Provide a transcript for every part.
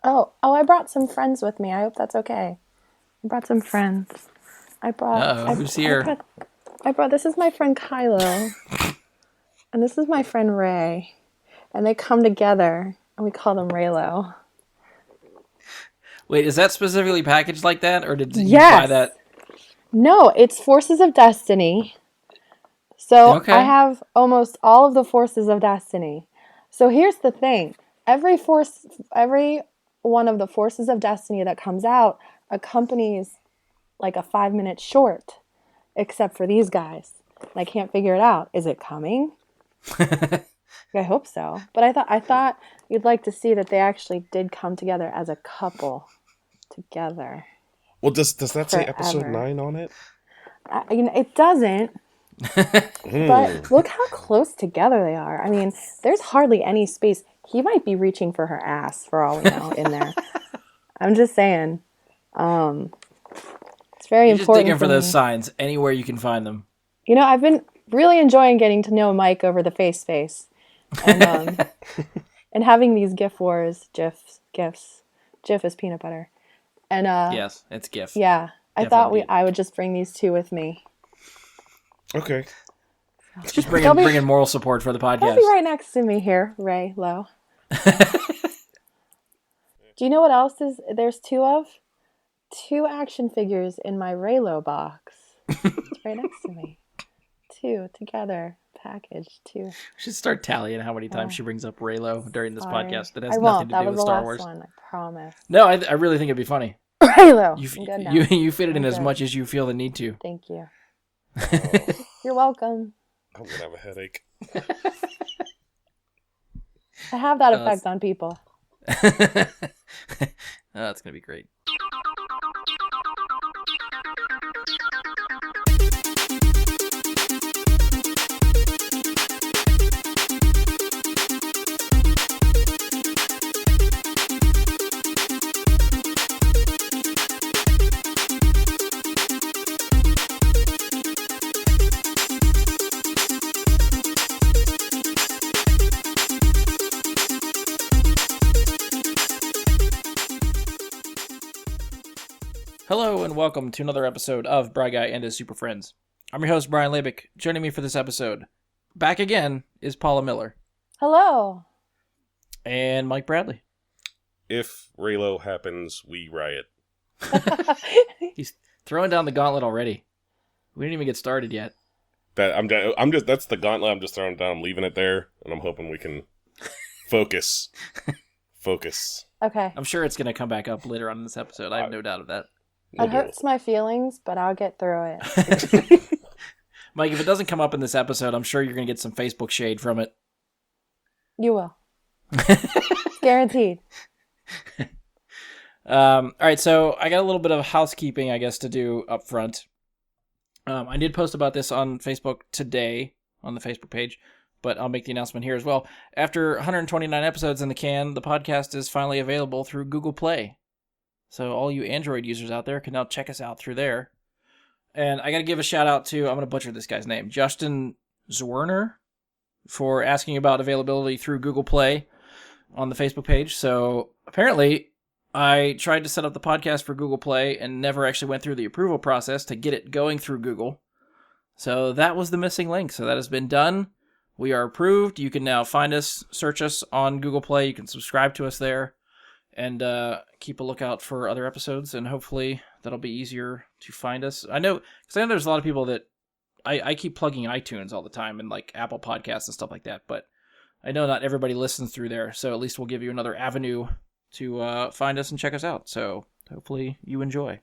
Oh, I brought some friends with me. I hope that's okay. I brought some friends. Who's here? This is my friend Kylo. And this is my friend Ray. And they come together, and we call them Raylo. Wait, is that specifically packaged like that, or did you buy that? No, it's Forces of Destiny. So Okay. I have almost all of the Forces of Destiny. So here's the thing. Every one of the Forces of Destiny that comes out accompanies like a 5-minute short, except for these guys. And I can't figure it out. Is it coming? I hope so. But I thought you'd like to see that they actually did come together as a couple together. Well, does that say episode 9 on it? It doesn't. But look how close together they are. I mean, there's hardly any space. He might be reaching for her ass for all we know in there. I'm just saying. It's very important. Just digging for those signs anywhere you can find them. I've been really enjoying getting to know Mike over the face, and and having these GIF wars, GIFs. GIF is peanut butter, and yes, it's GIF. Yeah, I thought I would just bring these two with me. Okay. Just bringing moral support for the podcast. They'll be right next to me here, Ray Lowe. Do you know what else there's two of? 2 action figures in my Raylo box. It's right next to me. 2 together, packaged 2. We should start tallying how many times she brings up Raylo during this podcast. That has I nothing won't. to do with Star Wars. That was the last one, I promise. No, I really think it'd be funny. Raylo. You fit it in as much as you feel the need to. Thank you. You're welcome. I'm gonna have a headache. I have that effect on people. That's gonna be great. Hello and welcome to another episode of Bry Guy and his Super Friends. I'm your host, Brian Labick. Joining me for this episode, back again, is Paula Miller. Hello. And Mike Bradley. If Raylo happens, we riot. He's throwing down the gauntlet already. We didn't even get started yet. That's the gauntlet I'm just throwing down. I'm leaving it there, and I'm hoping we can focus. Okay. I'm sure it's going to come back up later on in this episode. I have no doubt of that. It hurts my feelings, but I'll get through it. Mike, if it doesn't come up in this episode, I'm sure you're going to get some Facebook shade from it. You will. Guaranteed. All right, so I got a little bit of housekeeping, I guess, to do up front. I did post about this on Facebook today, on the Facebook page, but I'll make the announcement here as well. After 129 episodes in the can, the podcast is finally available through Google Play. So all you Android users out there can now check us out through there. And I got to give a shout out to, I'm going to butcher this guy's name, Justin Zwerner, for asking about availability through Google Play on the Facebook page. So apparently I tried to set up the podcast for Google Play and never actually went through the approval process to get it going through Google. So that was the missing link. So that has been done. We are approved. You can now find us, search us on Google Play. You can subscribe to us there. And keep a lookout for other episodes, and hopefully that'll be easier to find us. I know, because I know there's a lot of people that I keep plugging iTunes all the time and like Apple Podcasts and stuff like that, but I know not everybody listens through there, so at least we'll give you another avenue to find us and check us out. So hopefully you enjoy.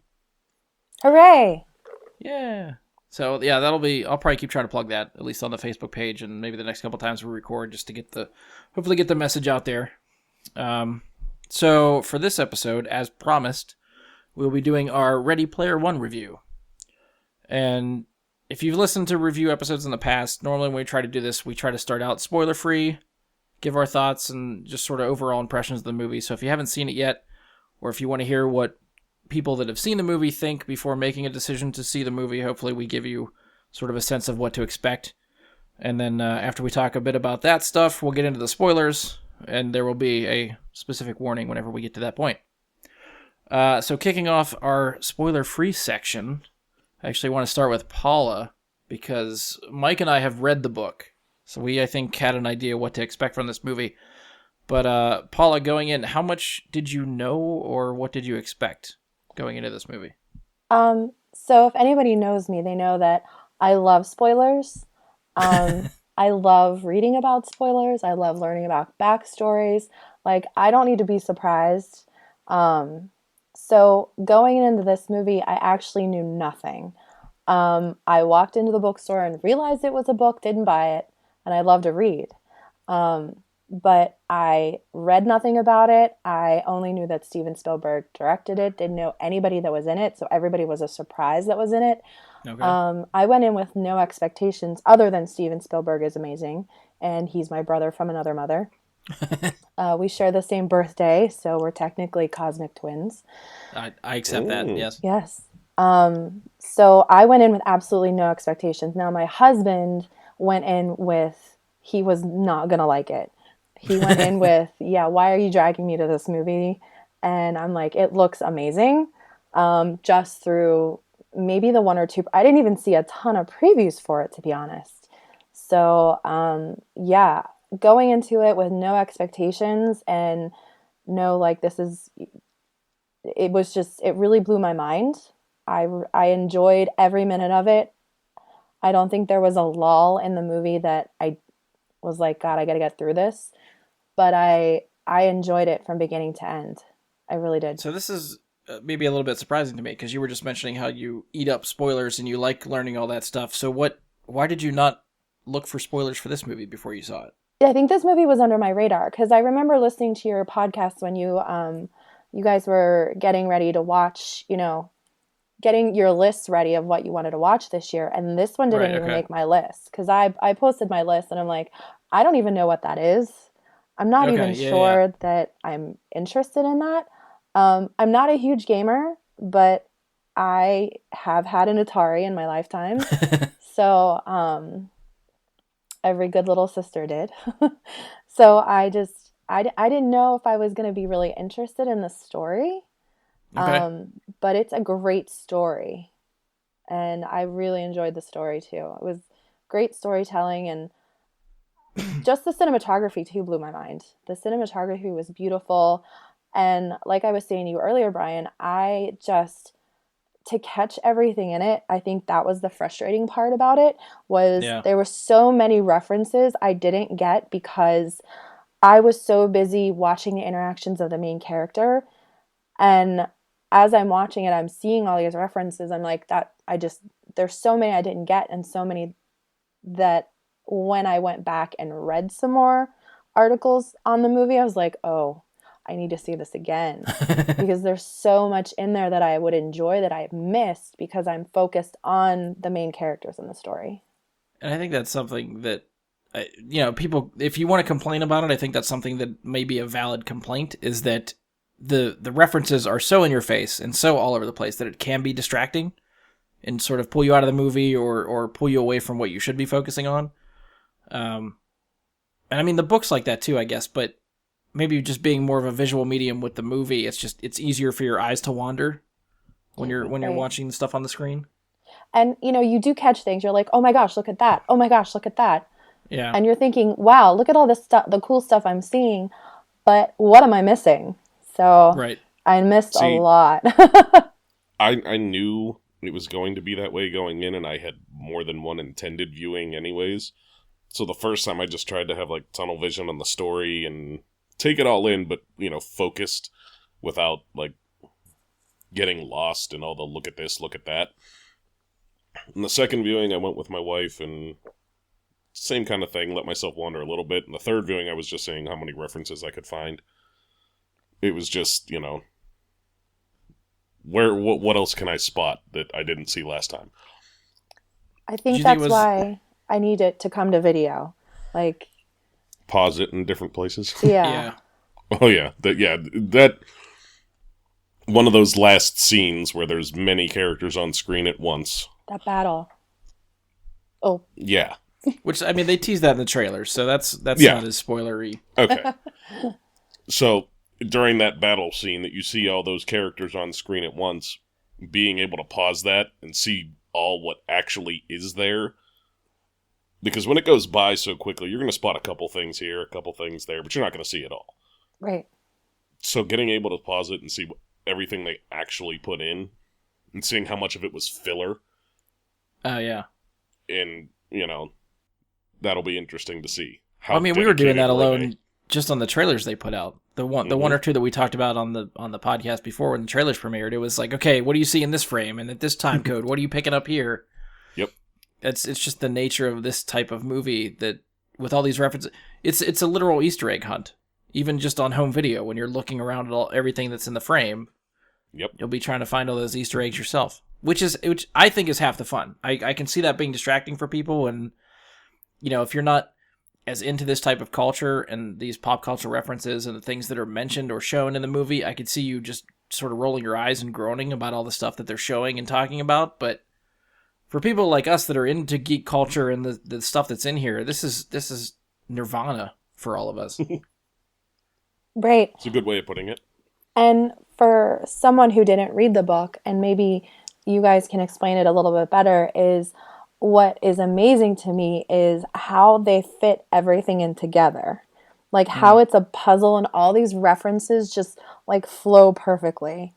Hooray! Yeah. So yeah, I'll probably keep trying to plug that, at least on the Facebook page, and maybe the next couple times we record, just to hopefully get the message out there. So, for this episode, as promised, we'll be doing our Ready Player One review. And if you've listened to review episodes in the past, normally when we try to do this, we try to start out spoiler-free, give our thoughts, and just sort of overall impressions of the movie. So if you haven't seen it yet, or if you want to hear what people that have seen the movie think before making a decision to see the movie, hopefully we give you sort of a sense of what to expect. And then after we talk a bit about that stuff, we'll get into the spoilers. and there will be a specific warning whenever we get to that point. So kicking off our spoiler-free section, I actually want to start with Paula, because Mike and I have read the book, so we, I think, had an idea what to expect from this movie. But Paula, going in, how much did you know, or what did you expect going into this movie? So if anybody knows me, they know that I love spoilers. I love reading about spoilers. I love learning about backstories. Like, I don't need to be surprised. So going into this movie, I actually knew nothing. I walked into the bookstore and realized it was a book, didn't buy it, and I love to read. But I read nothing about it. I only knew that Steven Spielberg directed it, didn't know anybody that was in it, so everybody was a surprise that was in it. Okay. I went in with no expectations other than Steven Spielberg is amazing, and he's my brother from another mother. We share the same birthday, so we're technically cosmic twins. I accept that, yes. Yes. So I went in with absolutely no expectations. Now, my husband went in with, he was not going to like it. He went in with, yeah, why are you dragging me to this movie? And I'm like, it looks amazing. Just through maybe the one or two, I didn't even see a ton of previews for it, to be honest. So, yeah, going into it with no expectations and no, like, it was just, it really blew my mind. I enjoyed every minute of it. I don't think there was a lull in the movie that I was like, God, I got to get through this. But I enjoyed it from beginning to end. I really did. So this is maybe a little bit surprising to me, because you were just mentioning how you eat up spoilers and you like learning all that stuff. So why did you not look for spoilers for this movie before you saw it? I think this movie was under my radar because I remember listening to your podcast when you guys were getting ready to watch, getting your lists ready of what you wanted to watch this year. And this one didn't even make my list because I posted my list and I'm like, I don't even know what that is. I'm not even sure that I'm interested in that. I'm not a huge gamer, but I have had an Atari in my lifetime. So every good little sister did. So I didn't know if I was going to be really interested in the story. Okay. But it's a great story. And I really enjoyed the story too. It was great storytelling, and just the cinematography too blew my mind. The cinematography was beautiful. And like I was saying to you earlier, Brian, to catch everything in it, I think that was the frustrating part about it, was there were so many references I didn't get because I was so busy watching the interactions of the main character. And as I'm watching it, I'm seeing all these references. I'm like, there's so many I didn't get, and so many that when I went back and read some more articles on the movie, I was like, oh, I need to see this again because there's so much in there that I would enjoy that I've missed because I'm focused on the main characters in the story. And I think that's something that, people, if you want to complain about it, I think that's something that may be a valid complaint, is that the references are so in your face and so all over the place that it can be distracting and sort of pull you out of the movie or pull you away from what you should be focusing on. And I mean, the book's like that too, I guess, but maybe just being more of a visual medium with the movie, it's easier for your eyes to wander when you're watching the stuff on the screen. And you do catch things. You're like, oh my gosh, look at that. Oh my gosh, look at that. Yeah. And you're thinking, wow, look at all this stuff, the cool stuff I'm seeing, but what am I missing? So right. I missed a lot. I knew it was going to be that way going in, and I had more than one intended viewing anyways. So the first time I just tried to have like tunnel vision on the story and take it all in, but focused without like getting lost in all the look at this, look at that. In the second viewing, I went with my wife, and same kind of thing, let myself wander a little bit. In the third viewing, I was just seeing how many references I could find. It was just, what else can I spot that I didn't see last time? I think that's why I need it to come to video. Like, pause it in different places. Yeah. Oh yeah. That one of those last scenes where there's many characters on screen at once. That battle. Oh. Yeah. Which, I mean, they tease that in the trailer, so that's Yeah. not as spoilery. Okay. So during that battle scene that you see all those characters on screen at once, being able to pause that and see all what actually is there. Because when it goes by so quickly, you're going to spot a couple things here, a couple things there, but you're not going to see it all. Right. So getting able to pause it and see everything they actually put in, and seeing how much of it was filler, Oh, yeah. and, that'll be interesting to see. I mean, we were doing that dedicated were alone they. just on the trailers they put out. The one or two that we talked about on the podcast before when the trailers premiered. It was like, okay, what do you see in this frame and at this time code? What are you picking up here? Yep. It's just the nature of this type of movie that with all these references, it's a literal Easter egg hunt. Even just on home video, when you're looking around at everything that's in the frame, Yep. you'll be trying to find all those Easter eggs yourself, which I think is half the fun. I can see that being distracting for people, and if you're not as into this type of culture and these pop culture references and the things that are mentioned or shown in the movie, I could see you just sort of rolling your eyes and groaning about all the stuff that they're showing and talking about. But for people like us that are into geek culture and the stuff that's in here, this is nirvana for all of us. Right. It's a good way of putting it. And for someone who didn't read the book, and maybe you guys can explain it a little bit better, is what is amazing to me is how they fit everything in together. Like how it's a puzzle and all these references just like flow perfectly.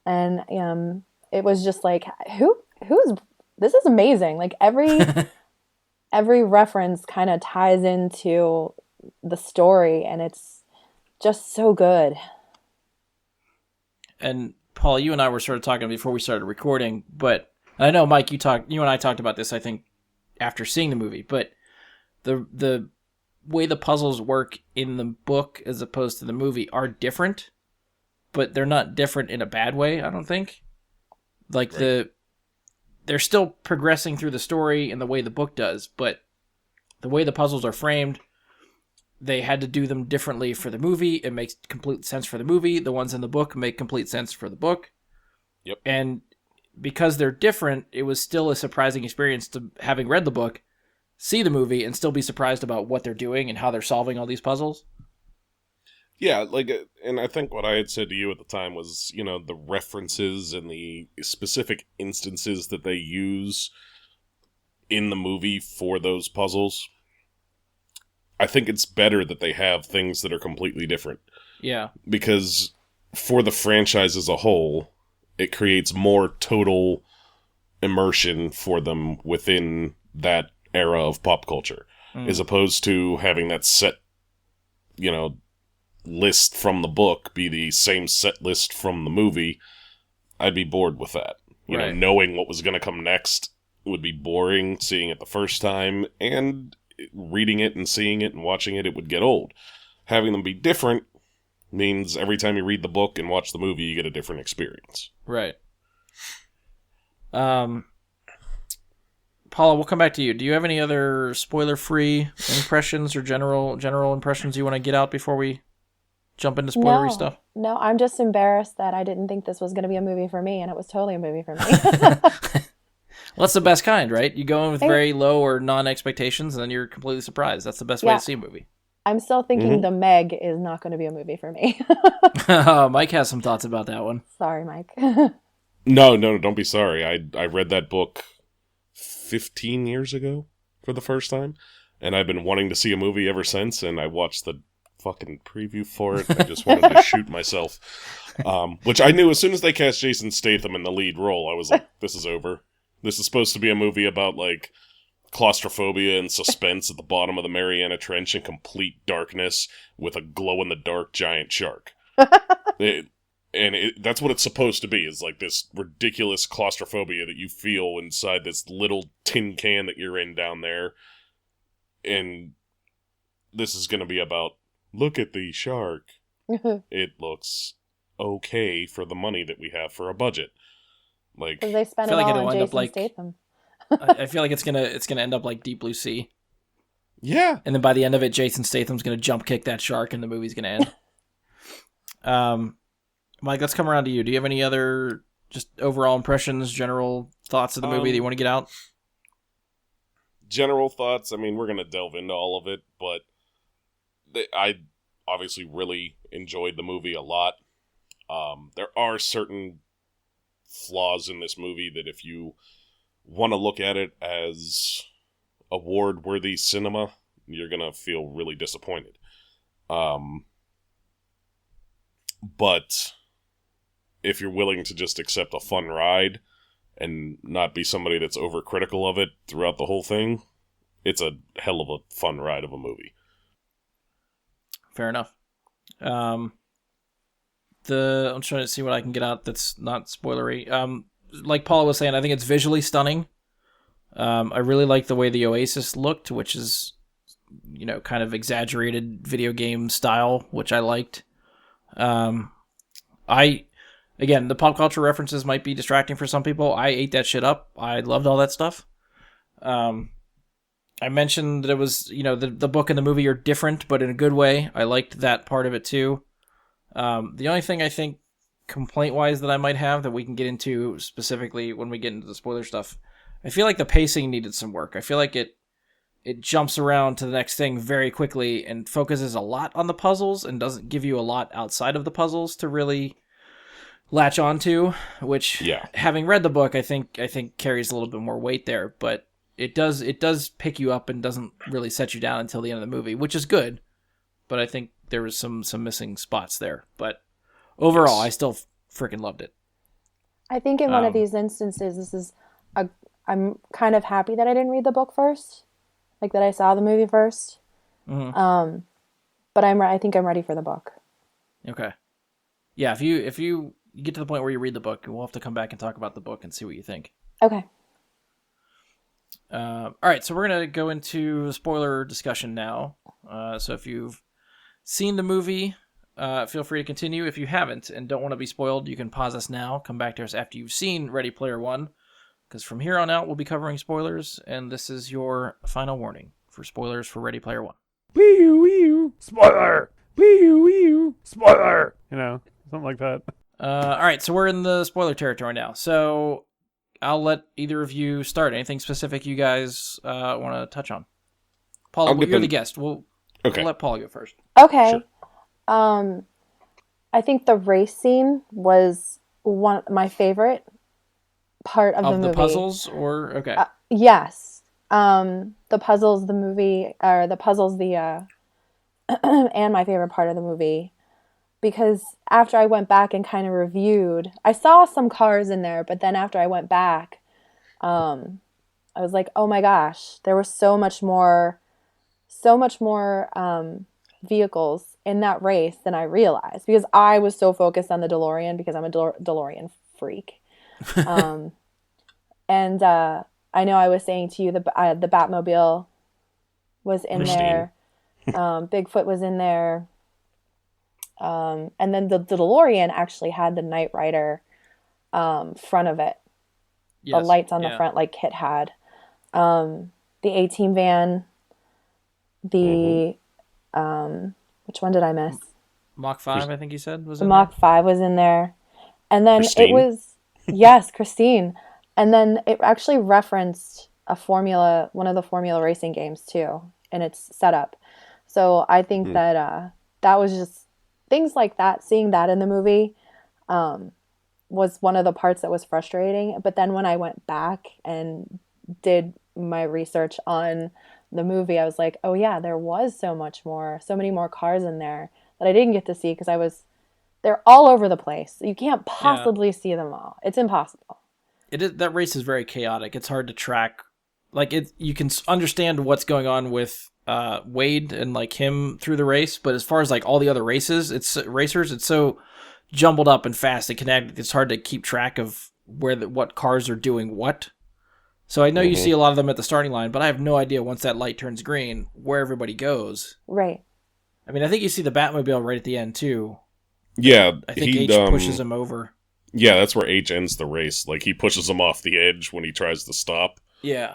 And it was just like, this is amazing. Like every reference kind of ties into the story, and it's just so good. And Paul, you and I were sort of talking before we started recording, but I know Mike, you and I talked about this, I think, after seeing the movie, but the way the puzzles work in the book as opposed to the movie are different, but they're not different in a bad way, I don't think. Like Right. they're still progressing through the story in the way the book does, but the way the puzzles are framed, they had to do them differently for the movie. It makes complete sense for the movie. The ones in the book make complete sense for the book. Yep. And because they're different, it was still a surprising experience to, having read the book, see the movie, and still be surprised about what they're doing and how they're solving all these puzzles. Yeah, and I think what I had said to you at the time was, the references and the specific instances that they use in the movie for those puzzles. I think it's better that they have things that are completely different. Yeah. Because for the franchise as a whole, it creates more total immersion for them within that era of pop culture. As opposed to having that set, list from the book be the same set list from the movie. I'd be bored with that. Right. Knowing what was going to come next would be boring, seeing it the first time, and reading it and seeing it and watching it, it would get old. Having them be different means every time you read the book and watch the movie, you get a different experience. Right. Paula, we'll come back to you. Do you have any other spoiler-free impressions or general impressions you want to get out before we jump into spoilery stuff? No, I'm just embarrassed that I didn't think this was going to be a movie for me, and it was totally a movie for me. Well, that's the best kind, right? You go in with very low or non-expectations, and then you're completely surprised. That's the best way to see a movie. I'm still thinking The Meg is not going to be a movie for me. Mike has some thoughts about that one. Sorry, Mike. No, don't be sorry. I read that book 15 years ago for the first time, and I've been wanting to see a movie ever since, and I watched the fucking preview for it. I just wanted to shoot myself. Which I knew as soon as they cast Jason Statham in the lead role, I was like, this is over. This is supposed to be a movie about, like, claustrophobia and suspense at the bottom of the Mariana Trench in complete darkness with a glow-in-the-dark giant shark. That's what it's supposed to be, is like this ridiculous claustrophobia that you feel inside this little tin can that you're in down there. And this is going to be about, look at the shark. It looks okay for the money that we have for a budget. Like, Because they spent I it feel like all it'll on end up Jason like- Statham. I feel like it's gonna end up like Deep Blue Sea, yeah. and then by the end of it, Jason Statham's gonna jump kick that shark, and the movie's gonna end. Mike, let's come around to you. Do you have any other just overall impressions, general thoughts of the movie that you want to get out? general thoughts, I mean, we're going to delve into all of it, but I obviously really enjoyed the movie a lot. There are certain flaws in this movie that if you want to look at it as award-worthy cinema, you're going to feel really disappointed. But if you're willing to just accept a fun ride and not be somebody that's overcritical of it throughout the whole thing, it's a hell of a fun ride of a movie. Fair enough. I'm trying to see what I can get out that's not spoilery. Like Paula was saying, I think it's visually stunning. I really like the way the Oasis looked, which is, kind of exaggerated video game style, which I liked. Again, the pop culture references might be distracting for some people. I ate that shit up. I loved all that stuff. I mentioned that it was, the book and the movie are different, but in a good way. I liked that part of it too. The only thing I think complaint-wise that I might have that we can get into specifically when we get into the spoiler stuff, I feel like the pacing needed some work. I feel like it jumps around to the next thing very quickly and focuses a lot on the puzzles and doesn't give you a lot outside of the puzzles to really latch onto, which, having read the book, I think carries a little bit more weight there, but it does pick you up and doesn't really set you down until the end of the movie, which is good, but I think there was some missing spots there. But overall, I still freaking loved it. I think in one of these instances, I'm kind of happy that I didn't read the book first, like that I saw the movie first. Mm-hmm. But I think I'm ready for the book. Okay. Yeah, if you get to the point where you read the book, we'll have to come back and talk about the book and see what you think. Okay. All right, so we're going to go into spoiler discussion now. So if you've seen the movie, feel free to continue. If you haven't and don't want to be spoiled, you can pause us now, come back to us after you've seen Ready Player One, because from here on out, we'll be covering spoilers, and this is your final warning for spoilers for Ready Player One. Wee-oo, spoiler! Wee-oo, spoiler! Something like that. All right, so we're in the spoiler territory now. So I'll let either of you start. Anything specific you guys want to touch on? Paula, you're the guest. We'll let Paula go first. Okay. Sure. I think the race scene was my favorite part of the movie. Of the puzzles, or okay? Yes. The puzzles, the movie, or the puzzles, and my favorite part of the movie. Because after I went back and kind of reviewed, I saw some cars in there, but then after I went back, I was like, oh my gosh, there was so much more vehicles in that race than I realized, because I was so focused on the DeLorean because I'm a DeLorean freak. And I know I was saying to you the Batmobile was in there. Bigfoot was in there. And then the DeLorean actually had the Knight Rider front of it. Yes, the lights on the front like Kit had. The A-Team van. Which one did I miss? Mach 5, I think you said, was in there? The Mach 5 was in there. And then Christine. It was... Yes, Christine. And then it actually referenced one of the Formula racing games too, in its setup. So I think that was just... Things like that, seeing that in the movie was one of the parts that was frustrating. But then when I went back and did my research on the movie, I was like, oh yeah, there was so many more cars in there that I didn't get to see because they're all over the place. You can't possibly see them all. It's impossible. That race is very chaotic. It's hard to track. Like you can understand what's going on with Wade and like him through the race, but as far as like all the other racers, it's so jumbled up and fast and connected. It's hard to keep track of what cars are doing what. So I know you see a lot of them at the starting line, but I have no idea once that light turns green where everybody goes. Right. I mean, I think you see the Batmobile right at the end too. Yeah, I think H pushes him over. Yeah, that's where H ends the race. Like he pushes him off the edge when he tries to stop. Yeah.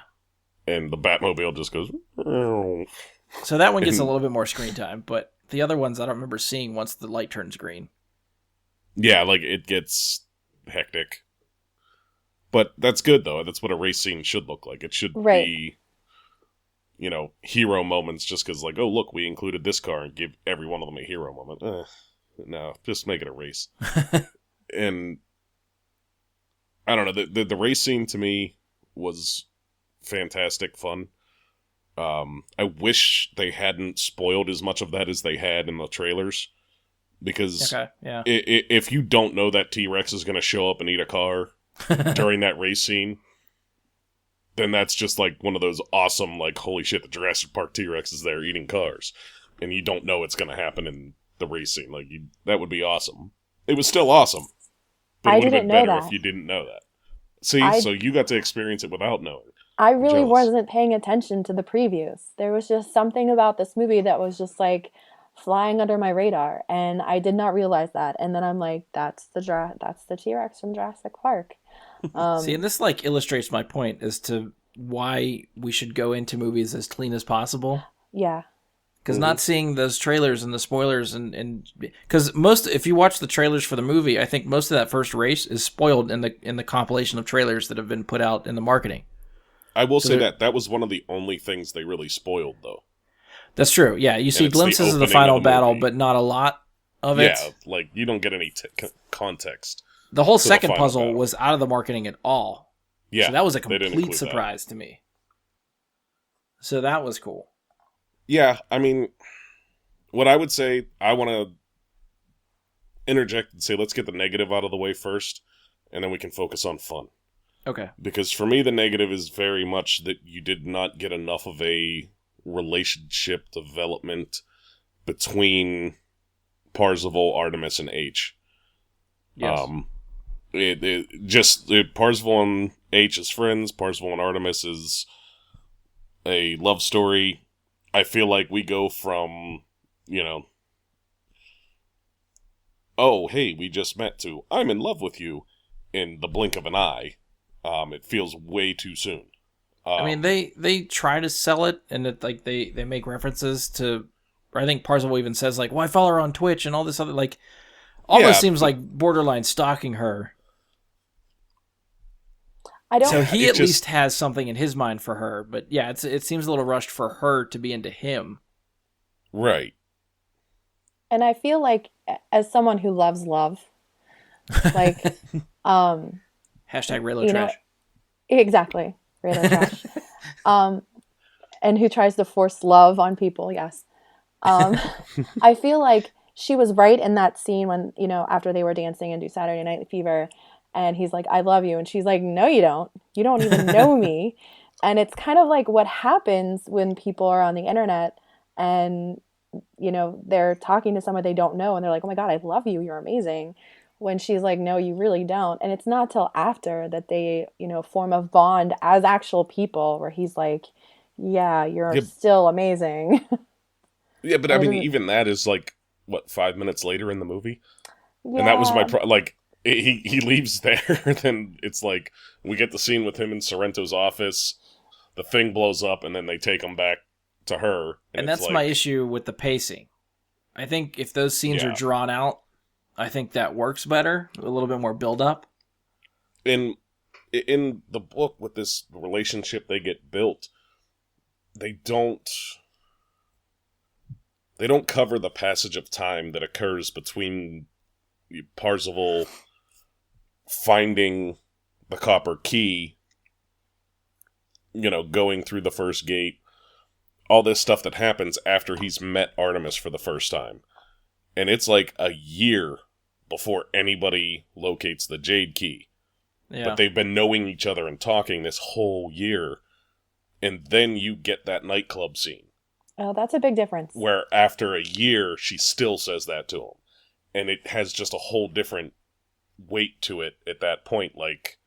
And the Batmobile just goes... Oh. So that one gets a little bit more screen time, but the other ones I don't remember seeing once the light turns green. Yeah, like it gets hectic. But that's good, though. That's what a race scene should look like. It should be hero moments just because, like, oh, look, we included this car and give every one of them a hero moment. No, just make it a race. And I don't know, the race scene to me was fantastic fun. I wish they hadn't spoiled as much of that as they had in the trailers, because Okay, yeah. if you don't know that T-Rex is going to show up and eat a car during that race scene, then that's just like one of those awesome, like, holy shit, the Jurassic Park T-Rex is there eating cars, and you don't know it's going to happen in the race scene. Like, that would be awesome. It was still awesome, but I it would have didn't been know better that. if you didn't know that. See, so you got to experience it without knowing. I really Jealous. wasn't paying attention to the previews. There was just something about this movie that was just like flying under my radar, and I did not realize that. And then I'm like, that's the T-Rex from Jurassic Park. See, and this like illustrates my point as to why we should go into movies as clean as possible. Yeah. Because not seeing those trailers and the spoilers and because if you watch the trailers for the movie, I think most of that first race is spoiled in the compilation of trailers that have been put out in the marketing. I will say that was one of the only things they really spoiled, though. That's true. Yeah, you see it's the glimpses of the opening final of the battle, movie. but not a lot of it. Yeah, like, you don't get any context. The whole to the second final puzzle battle. was out of the marketing at all. Yeah, So that was a they didn't complete include that. surprise to me. So that was cool. Yeah, I mean, what I would say, I want to interject and say, let's get the negative out of the way first, and then we can focus on fun. Okay. Because for me, the negative is very much that you did not get enough of a relationship development between Parzival, Artemis, and H. Yes. Parzival and H is friends. Parzival and Artemis is a love story. I feel like we go from, oh, hey, we just met, to I'm in love with you in the blink of an eye. It feels way too soon. I mean, they try to sell it, and they make references to. Or I think Parzival even says like, "Well, I follow her on Twitch and all this other like." Almost seems like borderline stalking her. I don't. So he at least has something in his mind for her, but yeah, it seems a little rushed for her to be into him. Right. And I feel like, as someone who loves love, like, Hashtag Raylo trash. Exactly, Raylo trash. And who tries to force love on people, yes. I feel like she was right in that scene when, after they were dancing and do Saturday Night Fever, and he's like, I love you. And she's like, no, you don't. You don't even know me. And it's kind of like what happens when people are on the internet and, they're talking to someone they don't know, and they're like, oh my God, I love you. You're amazing. When she's like, no, you really don't. And it's not till after that they, form a bond as actual people, where he's like, yeah, you're still amazing. Yeah, but I mean, even that is like, what, 5 minutes later in the movie? Yeah. And that was my he leaves there, then it's like, we get the scene with him in Sorrento's office, the thing blows up, and then they take him back to her. And that's my issue with the pacing. I think if those scenes are drawn out, I think that works better, a little bit more build up. In the book, with this relationship they get built, they don't cover the passage of time that occurs between Parzival finding the copper key, going through the first gate, all this stuff that happens after he's met Artemis for the first time. And it's like a year before anybody locates the jade key. Yeah. But they've been knowing each other and talking this whole year. And then you get that nightclub scene. Oh, that's a big difference. Where after a year, she still says that to him. And it has just a whole different weight to it at that point. Like,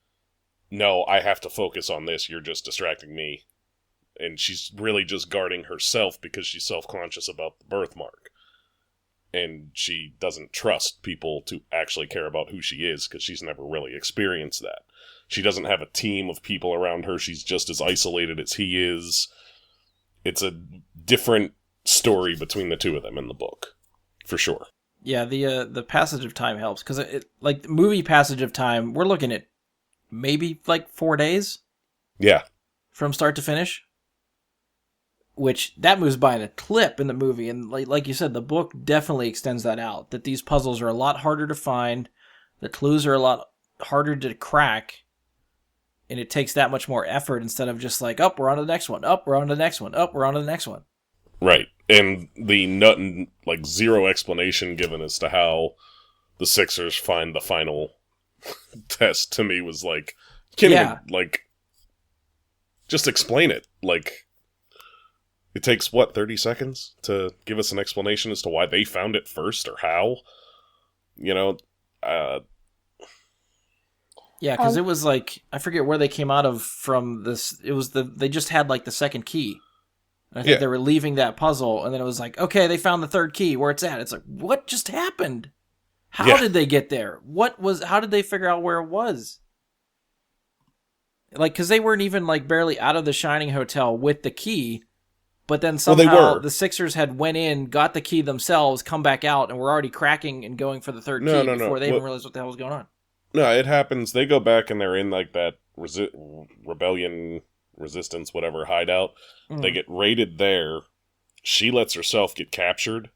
no, I have to focus on this. You're just distracting me. And she's really just guarding herself because she's self-conscious about the birthmark. And she doesn't trust people to actually care about who she is because she's never really experienced that. She doesn't have a team of people around her. She's just as isolated as he is. It's a different story between the two of them in the book, for sure. Yeah, the passage of time helps because like the movie passage of time, we're looking at maybe like 4 days. Yeah, from start to finish. which that moves by in a clip in the movie. And like you said, the book definitely extends that out, that these puzzles are a lot harder to find. The clues are a lot harder to crack. And it takes that much more effort instead of just like, we're on to the next one. We're on to the next one. We're on to the next one. Right. And the zero explanation given as to how the Sixers find the final test to me was like, can't even, like, just explain it. Like, it takes, 30 seconds to give us an explanation as to why they found it first or how? You know, Yeah, because it was like, I forget where they came out of from this. It was they just had like the second key. And I think they were leaving that puzzle, and then it was like, okay, they found the third key, where it's at. It's like, what just happened? How did they get there? How did they figure out where it was? Like, because they weren't even like barely out of the Shining Hotel with the key, but then somehow the Sixers had went in, got the key themselves, come back out, and were already cracking and going for the third key before they even realized what the hell was going on. No, it happens. They go back and they're in like that rebellion, resistance, whatever hideout. Mm. They get raided there. She lets herself get captured.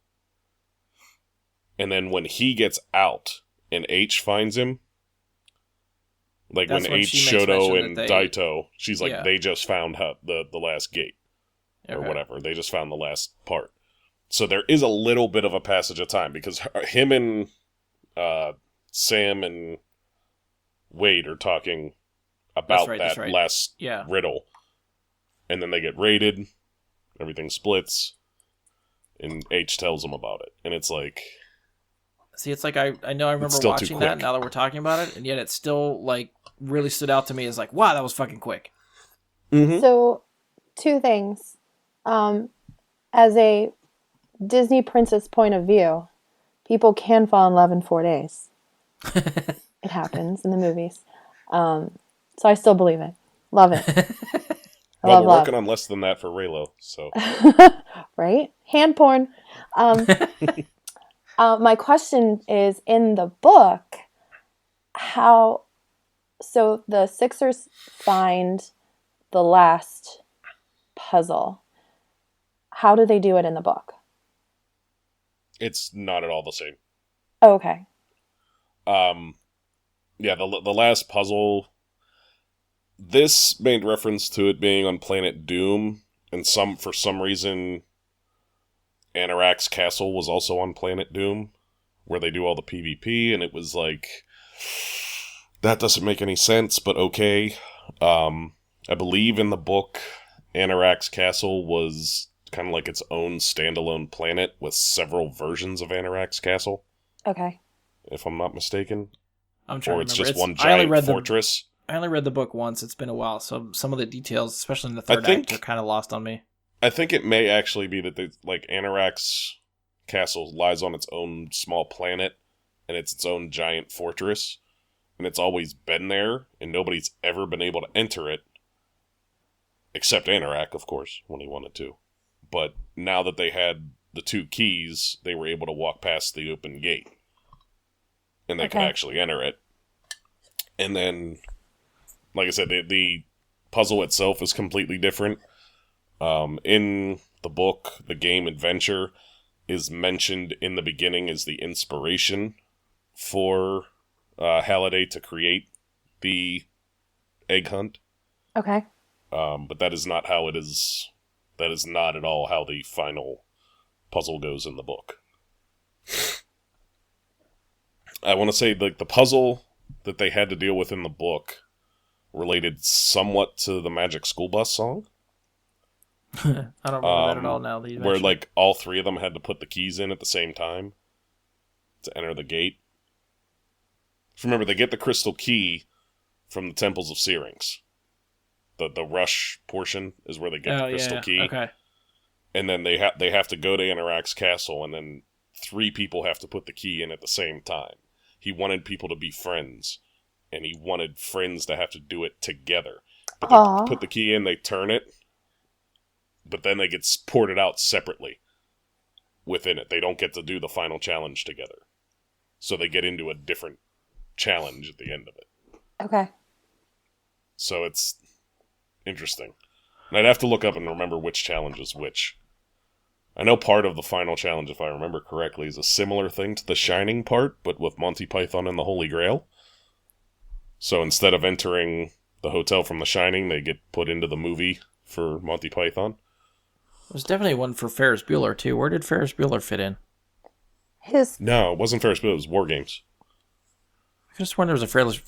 And then when he gets out and H finds him, like when H, Shoto, and Daito, she's like, they just found the last gate. Or whatever. They just found the last part. So there is a little bit of a passage of time because him and Sam and Wade are talking about that last riddle. And then they get raided, everything splits, and H tells them about it. And it's like... See, it's like I know I remember watching that now that we're talking about it, and yet it still like really stood out to me as like, wow, that was fucking quick. Mm-hmm. So, two things. As a Disney princess point of view, people can fall in love in 4 days. It happens in the movies. So I still believe it. Love it. We're working on less than that for Raylo, so. Right? Hand porn. My question is, in the book, so the Sixers find the last puzzle. How do they do it in the book? It's not at all the same. Oh, okay. Yeah, the last puzzle, this made reference to it being on Planet Doom, and for some reason, Anorak's castle was also on Planet Doom, where they do all the PvP, and it was like, that doesn't make any sense, but okay. I believe in the book, Anorak's castle was kind of like its own standalone planet with several versions of Anorak's castle. Okay. If I'm not mistaken. I'm trying or it's to remember. Just one giant fortress. I only read the book once. It's been a while, so some of the details, especially in the third act, are kind of lost on me. I think it may actually be that Anorak's castle lies on its own small planet, and it's its own giant fortress, and it's always been there, and nobody's ever been able to enter it, except Anorak, of course, when he wanted to. But now that they had the 2 keys, they were able to walk past the open gate. And they could actually enter it. And then, like I said, the puzzle itself is completely different. In the book, the game Adventure is mentioned in the beginning as the inspiration for Halliday to create the egg hunt. Okay. But that is not how it is. That is not at all how the final puzzle goes in the book. I want to say the puzzle that they had to deal with in the book related somewhat to the Magic School Bus song. I don't remember that at all now. Where like all 3 of them had to put the keys in at the same time to enter the gate. Remember, they get the crystal key from the Temples of Syrinx. The rush portion is where they get the crystal key. Okay. And then they have to go to Anorak's castle, and then 3 people have to put the key in at the same time. He wanted people to be friends, and he wanted friends to have to do it together. But they put the key in, they turn it, but then they get ported out separately within it. They don't get to do the final challenge together. So they get into a different challenge at the end of it. Okay. So it's interesting. And I'd have to look up and remember which challenge is which. I know part of the final challenge, if I remember correctly, is a similar thing to the Shining part, but with Monty Python and the Holy Grail. So instead of entering the hotel from the Shining, they get put into the movie for Monty Python. There's definitely one for Ferris Bueller, too. Where did Ferris Bueller fit in? No, it wasn't Ferris Bueller, it was War Games. I just wonder there was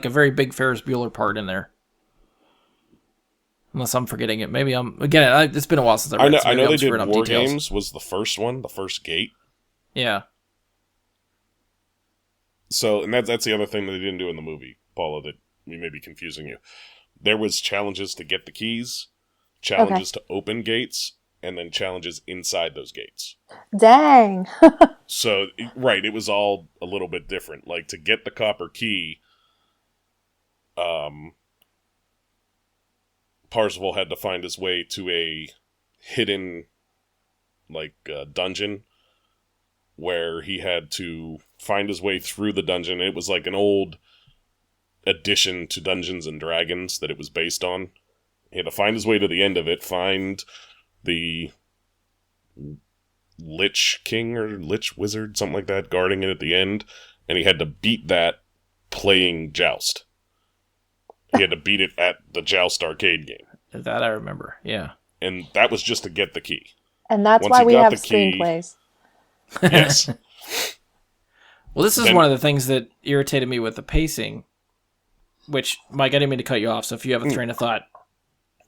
a very big Ferris Bueller part in there. Unless I'm forgetting it. Maybe I'm... Again, it's been a while since I read it. I know I'm they did screwing up War details. Games was the first one, the first gate. Yeah. So, and that's the other thing that they didn't do in the movie, Paula, that we may be confusing you. There was challenges to get the keys, challenges to open gates, and then challenges inside those gates. Dang. So, right, it was all a little bit different. Like, to get the copper key, Parzival had to find his way to a hidden, dungeon where he had to find his way through the dungeon. It was like an old addition to Dungeons and Dragons that it was based on. He had to find his way to the end of it, find the Lich King or Lich Wizard, something like that, guarding it at the end, and he had to beat that playing Joust. He had to beat it at the Joust arcade game. That I remember, yeah. And that was just to get the key. And that's Once why he we got have the key- screenplays. Yes. Well, this is Then- one of the things that irritated me with the pacing, which, Mike, I didn't mean to cut you off, so if you have a train of thought.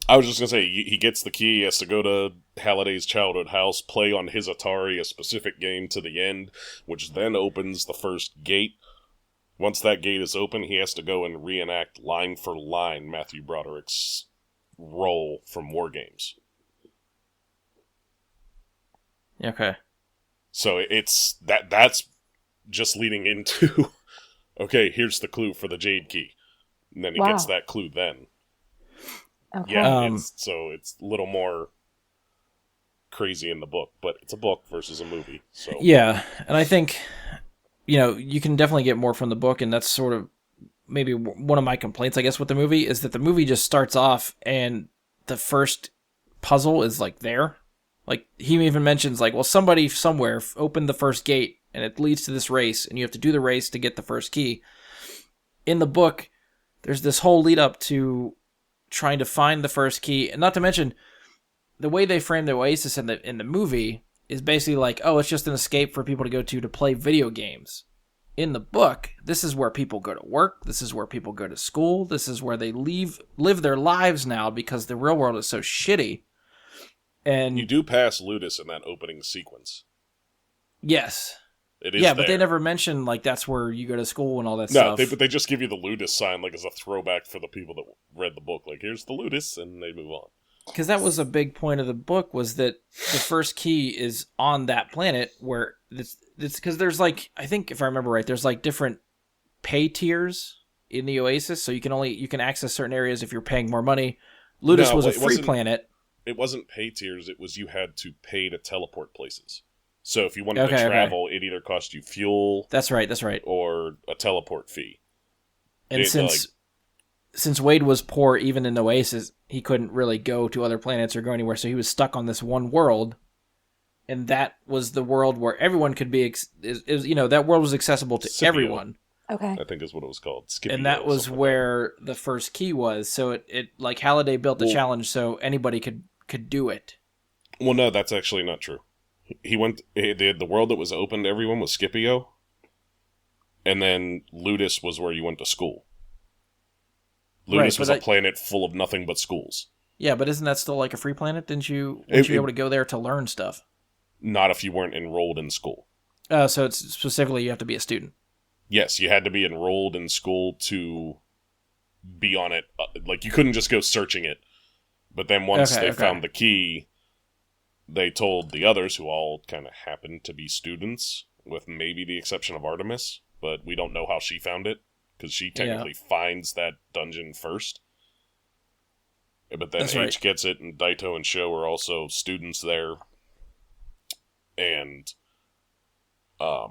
I was just going to say, he gets the key, he has to go to Halliday's childhood house, play on his Atari a specific game to the end, which then opens the first gate. Once that gate is open, he has to go and reenact line for line Matthew Broderick's role from War Games. Okay. So it's that's just leading into, okay, here's the clue for the Jade Key. And then he gets that clue then. Okay. Yeah, it's a little more crazy in the book, but it's a book versus a movie. So Yeah, and I think, you can definitely get more from the book, and that's sort of maybe one of my complaints, I guess, with the movie, is that the movie just starts off, and the first puzzle is, there. He even mentions, well, somebody somewhere opened the first gate, and it leads to this race, and you have to do the race to get the first key. In the book, there's this whole lead up to trying to find the first key, and not to mention the way they frame the Oasis in the movie is basically it's just an escape for people to go to play video games. In the book, this is where people go to work, this is where people go to school, this is where they live their lives now because the real world is so shitty. And you do pass Ludus in that opening sequence. Yes. It is but they never mention that's where you go to school and all that stuff. stuff. No, they just give you the Ludus sign as a throwback for the people that read the book. Here's the Ludus, and they move on. Because that was a big point of the book, was that the first key is on that planet where it's because there's I think if I remember right, there's different pay tiers in the Oasis, so you can access certain areas if you're paying more money. Ludus was a free planet. It wasn't pay tiers, it was you had to pay to teleport places. So if you wanted to travel, it either cost you fuel. That's right. Or a teleport fee. And since Wade was poor, even in Oasis, he couldn't really go to other planets or go anywhere, so he was stuck on this one world. And that was the world where everyone could be, that world was accessible to Scipio. Everyone. Okay. I think is what it was called. Scipio, and that was where the first key was. So it Halliday built the challenge so anybody could do it. Well, no, that's actually not true. The world that was open to everyone was Scipio, and then Ludus was where you went to school. Ludus was a planet full of nothing but schools. Yeah, but isn't that still a free planet? Weren't you able to go there to learn stuff? Not if you weren't enrolled in school. So it's specifically you have to be a student. Yes, you had to be enrolled in school to be on it. You couldn't just go searching it. But then once they found the key, they told the others, who all kind of happened to be students, with maybe the exception of Artemis, but we don't know how she found it, because she technically finds that dungeon first. But then H gets it, and Daito and Sho are also students there. And, but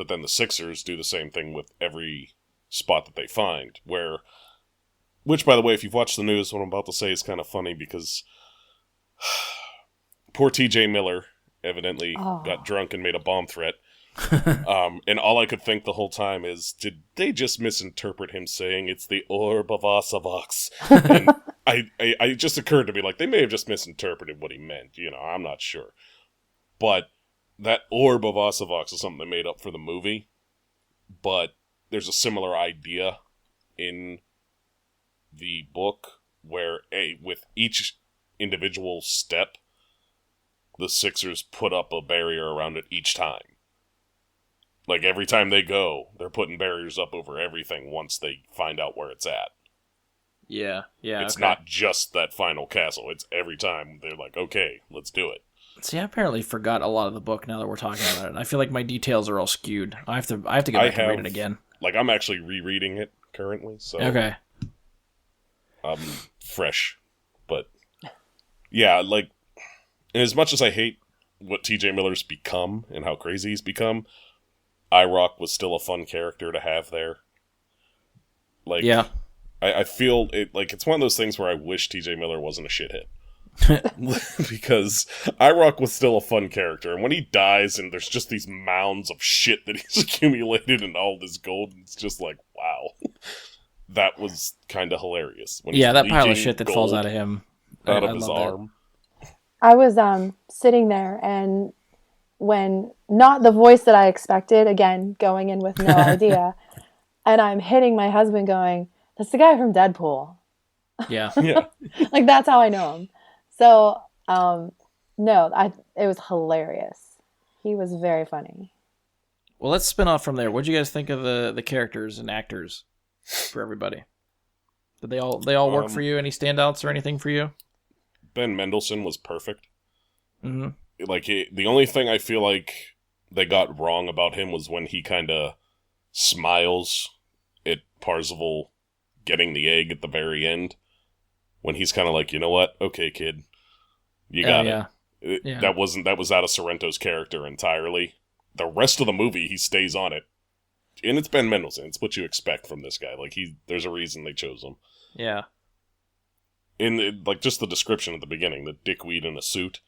then the Sixers do the same thing with every spot that they find, where Which, by the way, if you've watched the news, what I'm about to say is kind of funny because poor T.J. Miller evidently got drunk and made a bomb threat. And all I could think the whole time is, did they just misinterpret him saying it's the orb of Osavox? And I just occurred to me, like, they may have just misinterpreted what he meant. I'm not sure. But that orb of Osavox is something they made up for the movie. But there's a similar idea in the book where, with each individual step, the Sixers put up a barrier around it each time. Like, every time they go, they're putting barriers up over everything once they find out where it's at. Yeah. It's not just that final castle. It's every time they're like, okay, let's do it. See, I apparently forgot a lot of the book now that we're talking about it. I feel like my details are all skewed. I have to go back and read it again. Like, I'm actually rereading it currently, so... Okay. I'm fresh. But, yeah, like, and as much as I hate what T.J. Miller's become and how crazy he's become, IROC was still a fun character to have there. Like, yeah. I feel it, like, it's one of those things where I wish T.J. Miller wasn't a shithead. Because IROC was still a fun character, and when he dies and there's just these mounds of shit that he's accumulated and all this gold, it's just like, wow. That was kind of hilarious. When that pile of shit that falls out of him. Out of his arm. I was sitting there, and when not the voice that I expected, again, going in with no idea, and I'm hitting my husband going, that's the guy from Deadpool. Yeah. Yeah. Like, that's how I know him. So, it was hilarious. He was very funny. Well, let's spin off from there. What did you guys think of the characters and actors for everybody? Did they all work for you? Any standouts or anything for you? Ben Mendelsohn was perfect. Mm-hmm. Like, the only thing I feel like they got wrong about him was when he kind of smiles at Parzival getting the egg at the very end. When he's kind of like, you know what? Okay, kid. You got it. Yeah. That was out of Sorrento's character entirely. The rest of the movie, he stays on it. And it's Ben Mendelsohn. It's what you expect from this guy. Like, there's a reason they chose him. Yeah. Like, just the description at the beginning, the dickweed in a suit.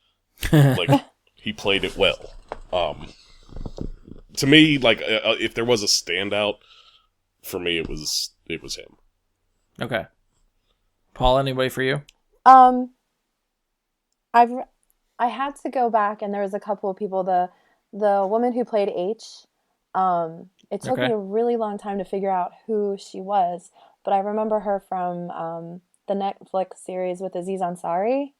Like, he played it well. To me, like, if there was a standout, for me, it was him. Okay. Paul, anybody for you? I had to go back, and there was a couple of people. The woman who played H, it took me a really long time to figure out who she was, but I remember her from the Netflix series with Aziz Ansari,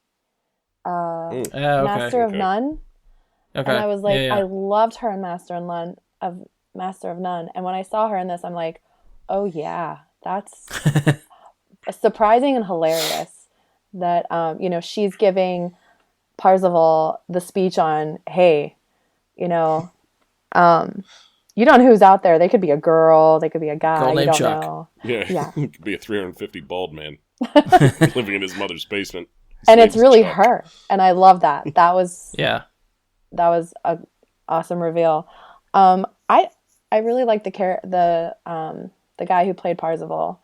Master of None. Okay. And I was like, yeah. I loved her in Master of None, and when I saw her in this, I'm like, oh yeah, that's surprising and hilarious that she's giving Parzival the speech on, hey, you don't know who's out there. They could be a girl, they could be a guy, girl you named don't Chuck. know. Yeah. He could be a 350 bald man living in his mother's basement. And it's really Chuck. Her, and I love that. That was that was a awesome reveal. I really like the guy who played Parzival.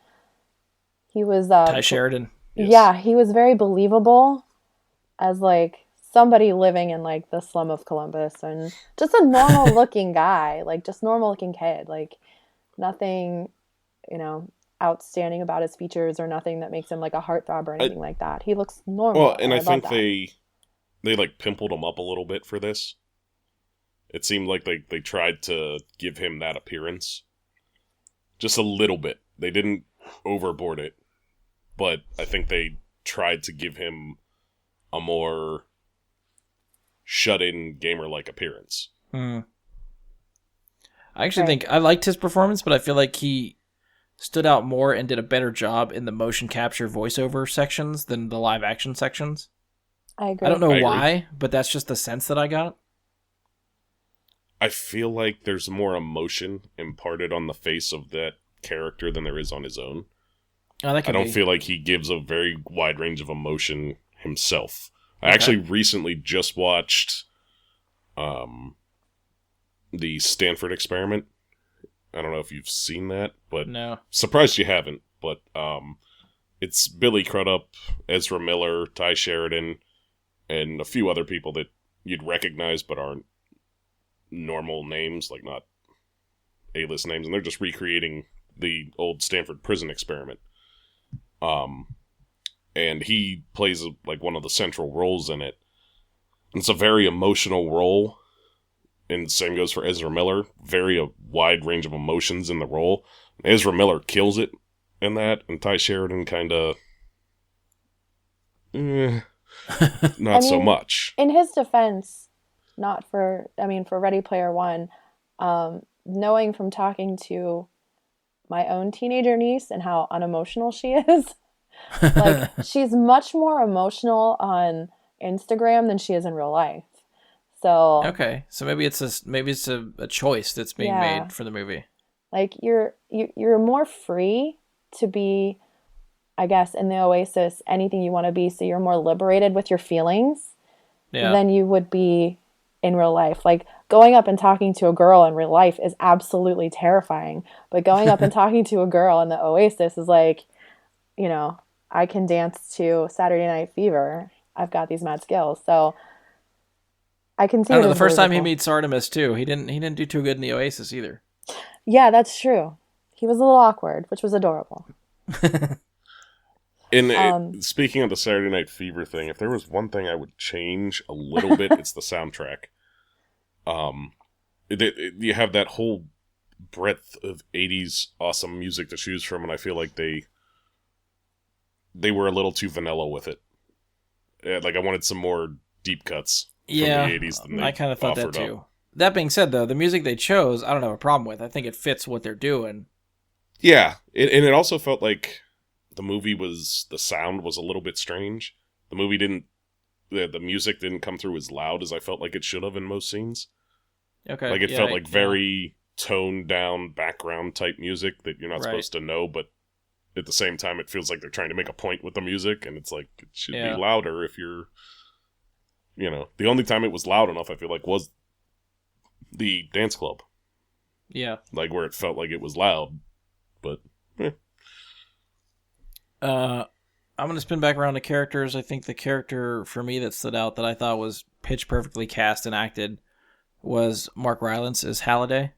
He was Ty Sheridan. Yes. Yeah, he was very believable as like somebody living in like the slum of Columbus, and just a normal looking guy, like just normal looking kid, like nothing, outstanding about his features or nothing that makes him like a heartthrob or anything like that. He looks normal. Well, and I think that. they like pimpled him up a little bit for this. It seemed like they tried to give him that appearance. Just a little bit. They didn't overboard it, but I think they tried to give him a more shut-in gamer-like appearance. I actually think I liked his performance, but I feel like he stood out more and did a better job in the motion capture voiceover sections than the live action sections. I agree. I don't know why, but that's just the sense that I got. I feel like there's more emotion imparted on the face of that character than there is on his own. Oh, that could I don't be. feel like he gives a very wide range of emotion himself. I actually recently just watched the Stanford Experiment. I don't know if you've seen that, but No. surprised you haven't. But it's Billy Crudup, Ezra Miller, Ty Sheridan, and a few other people that you'd recognize but aren't normal names, like not A-list names, and they're just recreating the old Stanford prison experiment. And he plays like one of the central roles in it. And it's a very emotional role, and the same goes for Ezra Miller. Very a wide range of emotions in the role. Ezra Miller kills it in that, and Ty Sheridan kind of not so much. In his defense, for Ready Player One, knowing from talking to my own teenager niece and how unemotional she is, like she's much more emotional on Instagram than she is in real life. So okay, so maybe it's a choice that's being made for the movie. Like you're more free to be, I guess, in the Oasis, anything you want to be. So you're more liberated with your feelings than you would be in real life. Like going up and talking to a girl in real life is absolutely terrifying. But going up and talking to a girl in the Oasis is like, I can dance to Saturday Night Fever. I've got these mad skills. So I can see. I don't know, the first time he meets Artemis too, he didn't do too good in the Oasis either. Yeah, that's true. He was a little awkward, which was adorable. Speaking of the Saturday Night Fever thing, if there was one thing I would change a little bit, it's the soundtrack. You have that whole breadth of 80s awesome music to choose from, and I feel like they were a little too vanilla with it. Like, I wanted some more deep cuts from the 80s than they I kind of thought that too. Up. That being said, though, the music they chose, I don't have a problem with. I think it fits what they're doing. Yeah, and it also felt like the sound was a little bit strange. The music didn't come through as loud as I felt like it should have in most scenes. Okay. Like, it felt like very toned down background type music that you're not supposed to know, but at the same time, it feels like they're trying to make a point with the music, and it's like, it should be louder if you're, the only time it was loud enough, I feel like, was the dance club. Yeah. Like, where it felt like it was loud, but, I'm going to spin back around to characters. I think the character, for me, that stood out that I thought was pitch perfectly cast and acted was Mark Rylance as Halliday.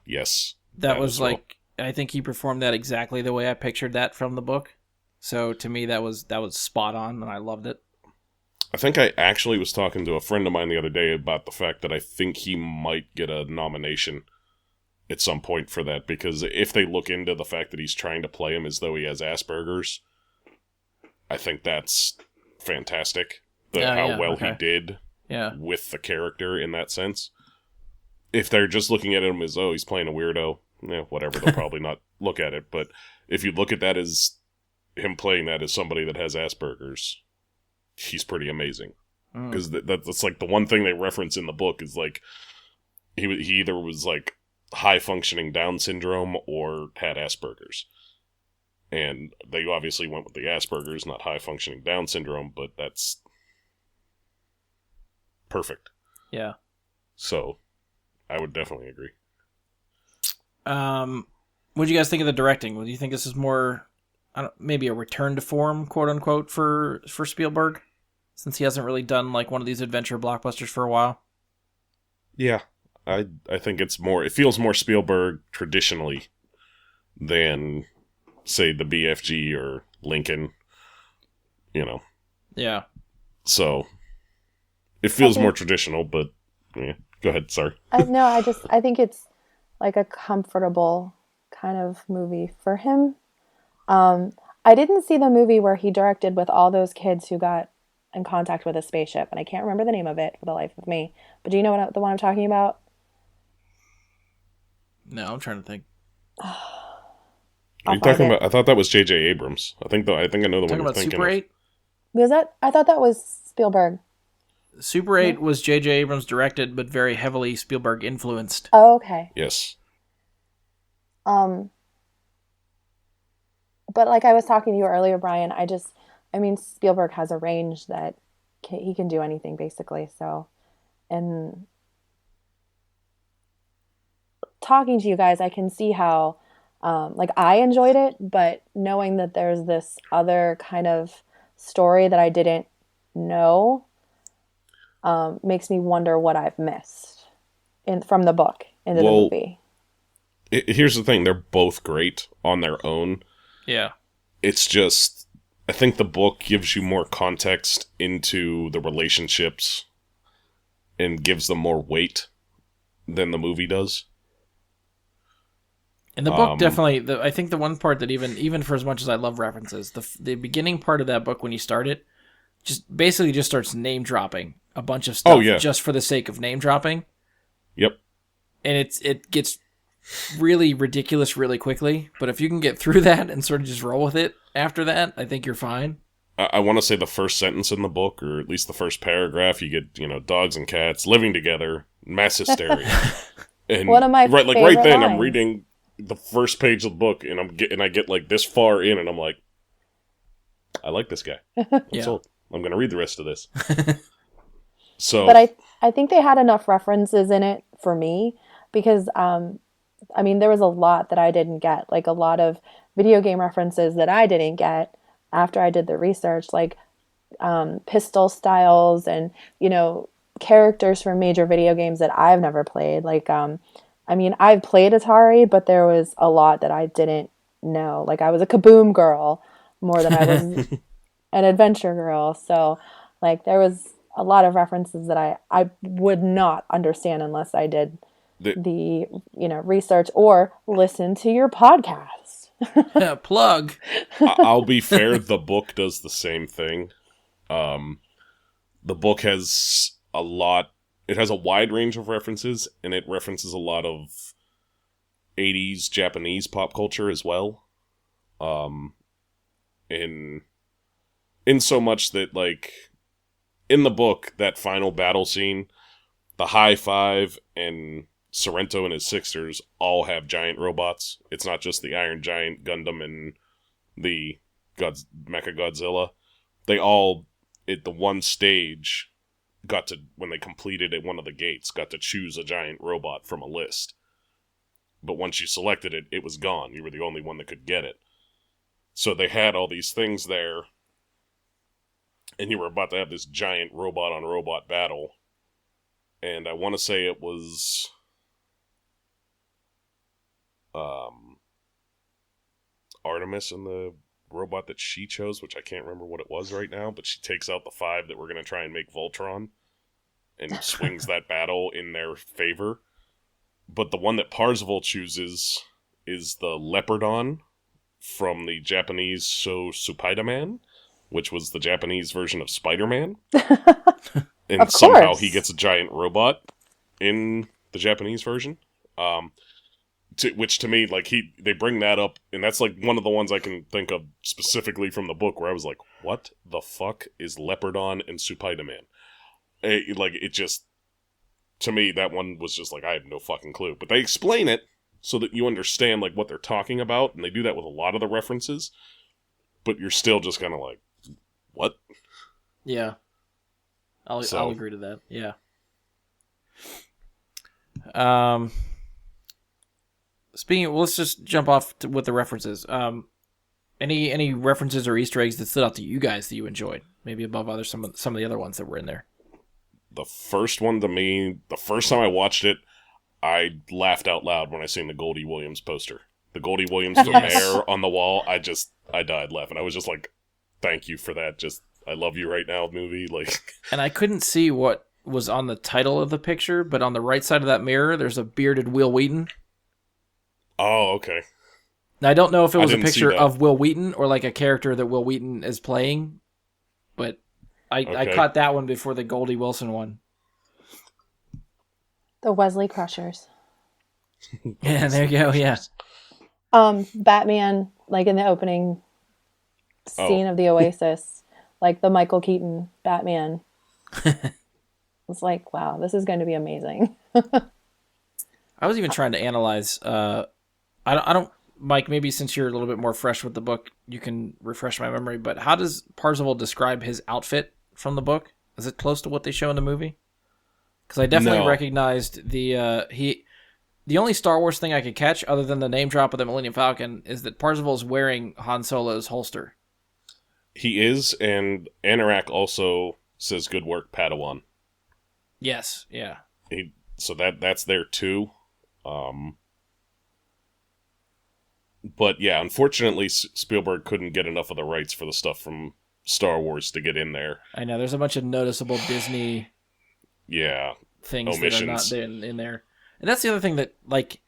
Yes. That was like, I think he performed that exactly the way I pictured that from the book. So to me, that was spot on, and I loved it. I think I actually was talking to a friend of mine the other day about the fact that I think he might get a nomination at some point for that, because if they look into the fact that he's trying to play him as though he has Asperger's, I think that's fantastic. He did with the character in that sense. If they're just looking at him as, oh, he's playing a weirdo, whatever, they'll probably not look at it. But if you look at that as him playing that as somebody that has Asperger's, he's pretty amazing. Because that's like the one thing they reference in the book is like, he either was like high-functioning Down syndrome or had Asperger's. And they obviously went with the Asperger's, not high-functioning Down syndrome, but that's perfect. Yeah. So, I would definitely agree. What do you guys think of the directing? Do you think this is more, maybe a return to form, quote-unquote, for Spielberg? Since he hasn't really done like one of these adventure blockbusters for a while? Yeah. I think it feels more Spielberg traditionally than, say, the BFG or Lincoln, Yeah. So, it feels more traditional, but, yeah. Go ahead, sorry. I think it's like a comfortable kind of movie for him. I didn't see the movie where he directed with all those kids who got in contact with a spaceship, and I can't remember the name of it for the life of me. But do you know the one I'm talking about? No, I'm trying to think. Are you talking about? I thought that was J.J. Abrams. I think I know the one you're thinking of. Super 8? Was that? I thought that was Spielberg. Super 8 was J.J. Abrams directed, but very heavily Spielberg influenced. Oh, okay. Yes. But like I was talking to you earlier, Brian, Spielberg has a range that he can do anything basically. So, and talking to you guys, I can see how Like I enjoyed it, but knowing that there's this other kind of story that I didn't know makes me wonder what I've missed from the book into the Well, movie. here's the thing. They're both great on their own. Yeah. It's just, I think the book gives you more context into the relationships and gives them more weight than the movie does. And the book definitely, I think the one part that even for as much as I love references, the beginning part of that book when you start it, just starts name dropping a bunch of stuff just for the sake of name dropping. Yep. And it gets really ridiculous really quickly, but if you can get through that and sort of just roll with it after that, I think you're fine. I want to say the first sentence in the book, or at least the first paragraph, you get, dogs and cats living together, mass hysteria. And one of my right then, lines. I'm reading the first page of the book, and I get like this far in, and I'm like, I like this guy. I'm sold. I'm going to read the rest of this. So, but I think they had enough references in it for me because there was a lot that I didn't get, like a lot of video game references that I didn't get after I did the research, like pistol styles and characters from major video games that I've never played. Like I've played Atari, but there was a lot that I didn't know. Like I was a Kaboom girl more than I was an adventure girl. So like there was a lot of references that I would not understand unless I did the research or listen to your podcast. Plug. I'll be fair, the book does the same thing. The book has it has a wide range of references, and it references a lot of 80s Japanese pop culture as well. In so much that, like, in the book, that final battle scene, the High Five and Sorrento and his sisters all have giant robots. It's not just the Iron Giant, Gundam, and the Mechagodzilla. They all, at the one stage, when they completed at one of the gates, got to choose a giant robot from a list. But once you selected it, it was gone. You were the only one that could get it. So they had all these things there, and you were about to have this giant robot-on-robot battle. And I want to say it was Artemis and the robot that she chose, which I can't remember what it was right now, but she takes out the 5 that were going to try and make Voltron and swings that battle in their favor. But the one that Parzival chooses is the Leopardon from the Japanese Spider-Man, which was the Japanese version of Spider-Man. And somehow he gets a giant robot in the Japanese version. Which to me, like, they bring that up, and that's like one of the ones I can think of specifically from the book where I was like, what the fuck is Leopardon and Spider-Man? It just, to me, that one was just like, I have no fucking clue. But they explain it so that you understand, like, what they're talking about, and they do that with a lot of the references, but you're still just kind of like, what? Yeah. I'll agree to that. Yeah. Let's just jump off with the references. Any references or Easter eggs that stood out to you guys that you enjoyed, maybe above some of the other ones that were in there? The first one to me, the first time I watched it, I laughed out loud when I seen the Goldie Williams poster. The Goldie Williams the mayor on the wall. I died laughing. I was just like, thank you for that. Just, I love you right now, movie. Like, and I couldn't see what was on the title of the picture, but on the right side of that mirror, there's a bearded Will Wheaton. Oh, okay. Now, I don't know if it was a picture of Will Wheaton or like a character that Will Wheaton is playing, but I caught that one before the Goldie Wilson one. The Wesley Crushers. Yeah, there you go, yeah. Batman, like in the opening scene of the Oasis, like the Michael Keaton Batman. It's like, wow, this is going to be amazing. I was even trying to analyze, I don't, Mike, maybe since you're a little bit more fresh with the book, you can refresh my memory, but how does Parzival describe his outfit from the book? Is it close to what they show in the movie? Because I definitely recognized the The only Star Wars thing I could catch, other than the name drop of the Millennium Falcon, is that Parzival's wearing Han Solo's holster. He is, and Anorak also says good work, Padawan. Yes, yeah. So that's there too. But yeah, unfortunately, Spielberg couldn't get enough of the rights for the stuff from Star Wars to get in there. I know, there's a bunch of noticeable Disney things omissions that are not in there. And that's the other thing that, like,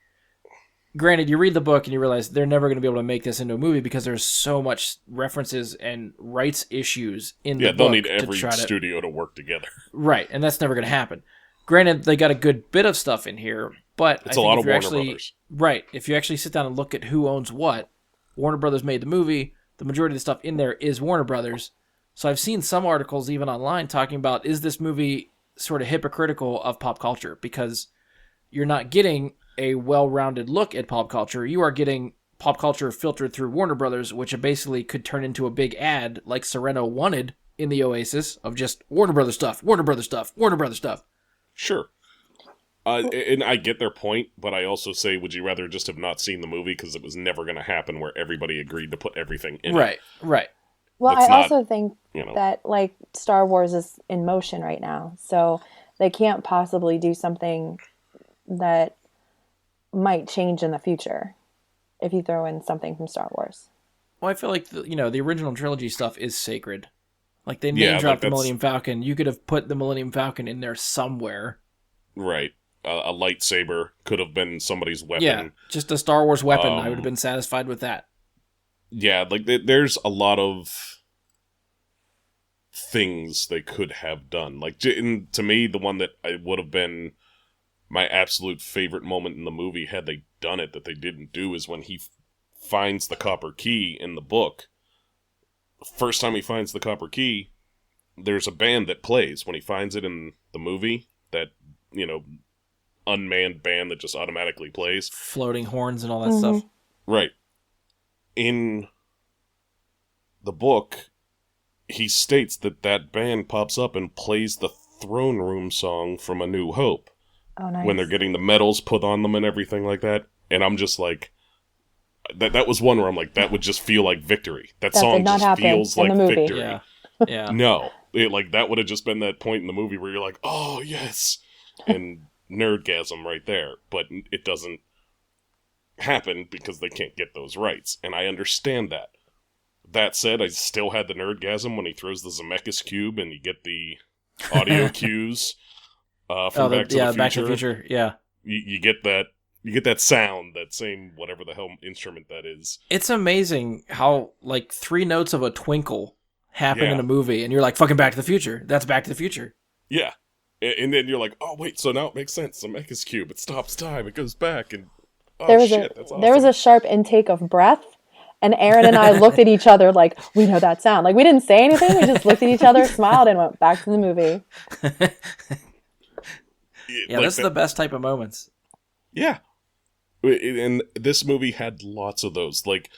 granted, you read the book and you realize they're never going to be able to make this into a movie because there's so much references and rights issues in the book. Yeah, they'll need every studio to work together. Right, and that's never going to happen. Granted, they got a good bit of stuff in here, but it's a lot of Warner Brothers. Right, if you actually sit down and look at who owns what, Warner Brothers made the movie, the majority of the stuff in there is Warner Brothers. So I've seen some articles even online talking about, is this movie sort of hypocritical of pop culture? Because you're not getting a well-rounded look at pop culture. You are getting pop culture filtered through Warner Brothers, which basically could turn into a big ad like Sereno wanted in the Oasis of just Warner Brothers stuff, Warner Brothers stuff, Warner Brothers stuff. Sure. And I get their point, but I also say, would you rather just have not seen the movie because it was never going to happen where everybody agreed to put everything in it? Right. Well, I also think that, like, Star Wars is in motion right now, so they can't possibly do something that might change in the future if you throw in something from Star Wars. Well, I feel like the original trilogy stuff is sacred. Like, they name dropped the Millennium Falcon. You could have put the Millennium Falcon in there somewhere. Right. A lightsaber could have been somebody's weapon. Yeah, just a Star Wars weapon. I would have been satisfied with that. Yeah, like there's a lot of things they could have done. Like, to me, the one that I would have been my absolute favorite moment in the movie had they done it that they didn't do is when he finds the copper key in the book. First time he finds the copper key, there's a band that plays. When he finds it in the movie, that, unmanned band that just automatically plays. Floating horns and all that stuff. Right. In the book, he states that band pops up and plays the throne room song from A New Hope. Oh, nice. When they're getting the medals put on them and everything like that. And I'm just like, that was one where I'm like, that would just feel like victory. That song just feels like victory. Yeah. No. That would have just been that point in the movie where you're like, oh, yes. And nerdgasm right there. But it doesn't happen because they can't get those rights. And I understand that. That said, I still had the nerdgasm when he throws the Zemeckis cube and you get the audio cues from Back to the Future. Back to the Future, yeah. You get that sound, that same whatever the hell instrument that is. It's amazing how, like, 3 notes of a twinkle happen in a movie, and you're like, fucking Back to the Future. That's Back to the Future. Yeah. And then you're like, oh, wait, so now it makes sense. Zemeckis cube, it stops time, it goes back, and that's awesome. There was a sharp intake of breath, and Aaron and I looked at each other like, we know that sound. Like, we didn't say anything, we just looked at each other, smiled, and went back to the movie. Yeah, this is the best type of moments. Yeah. And this movie had lots of those. Like,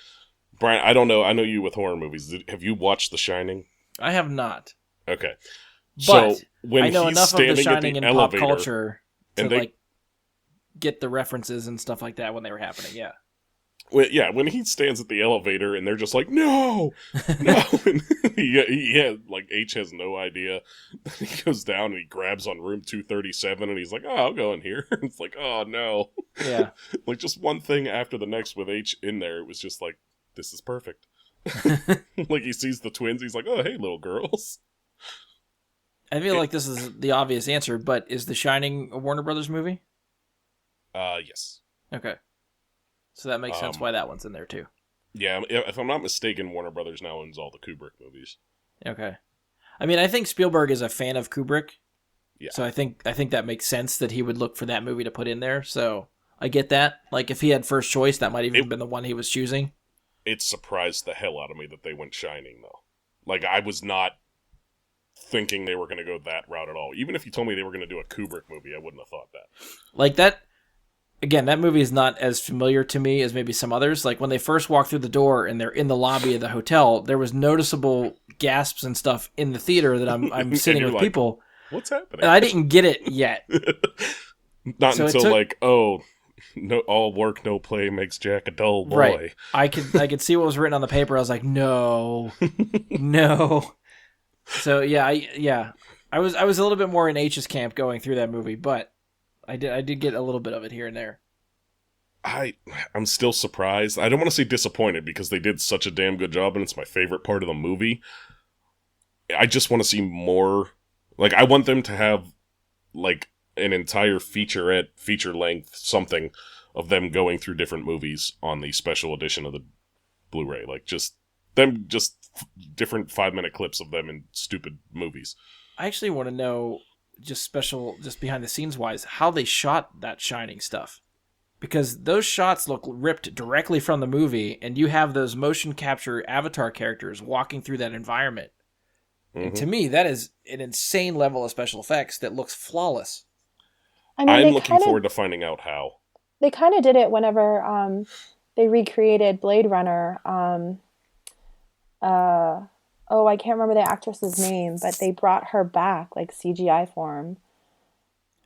Brian, I don't know. I know you with horror movies. Have you watched The Shining? I have not. Okay. But so when I know he's enough of The standing Shining at in the pop elevator, culture to, and like, get the references and stuff like that when they were happening, yeah. When he stands at the elevator and they're just like, no! And like, H has no idea. He goes down and he grabs on room 237 and he's like, oh, I'll go in here. It's like, oh, no. Yeah. Like, just one thing after the next with H in there, it was just like, this is perfect. Like, he sees the twins, he's like, oh, hey, little girls. I feel like this is the obvious answer, but is The Shining a Warner Brothers movie? Yes. Okay. So that makes sense why that one's in there, too. Yeah, if I'm not mistaken, Warner Brothers now owns all the Kubrick movies. Okay. I mean, I think Spielberg is a fan of Kubrick. Yeah. So I think that makes sense that he would look for that movie to put in there. So I get that. Like, if he had first choice, that might even have been the one he was choosing. It surprised the hell out of me that they went Shining, though. Like, I was not thinking they were going to go that route at all. Even if you told me they were going to do a Kubrick movie, I wouldn't have thought that. Like, that... Again, that movie is not as familiar to me as maybe some others. Like, when they first walk through the door and they're in the lobby of the hotel, there was noticeable gasps and stuff in the theater that I'm sitting with, like, people. What's happening? And I didn't get it yet. Not until, like, oh, no, all work, no play makes Jack a dull boy. Right. I could see what was written on the paper. I was like, no, no. So I was a little bit more in H's camp going through that movie, but I did get a little bit of it here and there. I'm still surprised. I don't want to say disappointed because they did such a damn good job and it's my favorite part of the movie. I just want to see more. Like, I want them to have, like, an entire feature length something of them going through different movies on the special edition of the Blu-ray. Like, just different 5-minute clips of them in stupid movies. I actually want to know, just behind the scenes wise, how they shot that Shining stuff. Because those shots look ripped directly from the movie, and you have those motion capture avatar characters walking through that environment. Mm-hmm. And to me, that is an insane level of special effects that looks flawless. I mean, I'm looking forward to finding out how. They kind of did it whenever they recreated Blade Runner. I can't remember the actress's name, but they brought her back, like, CGI form.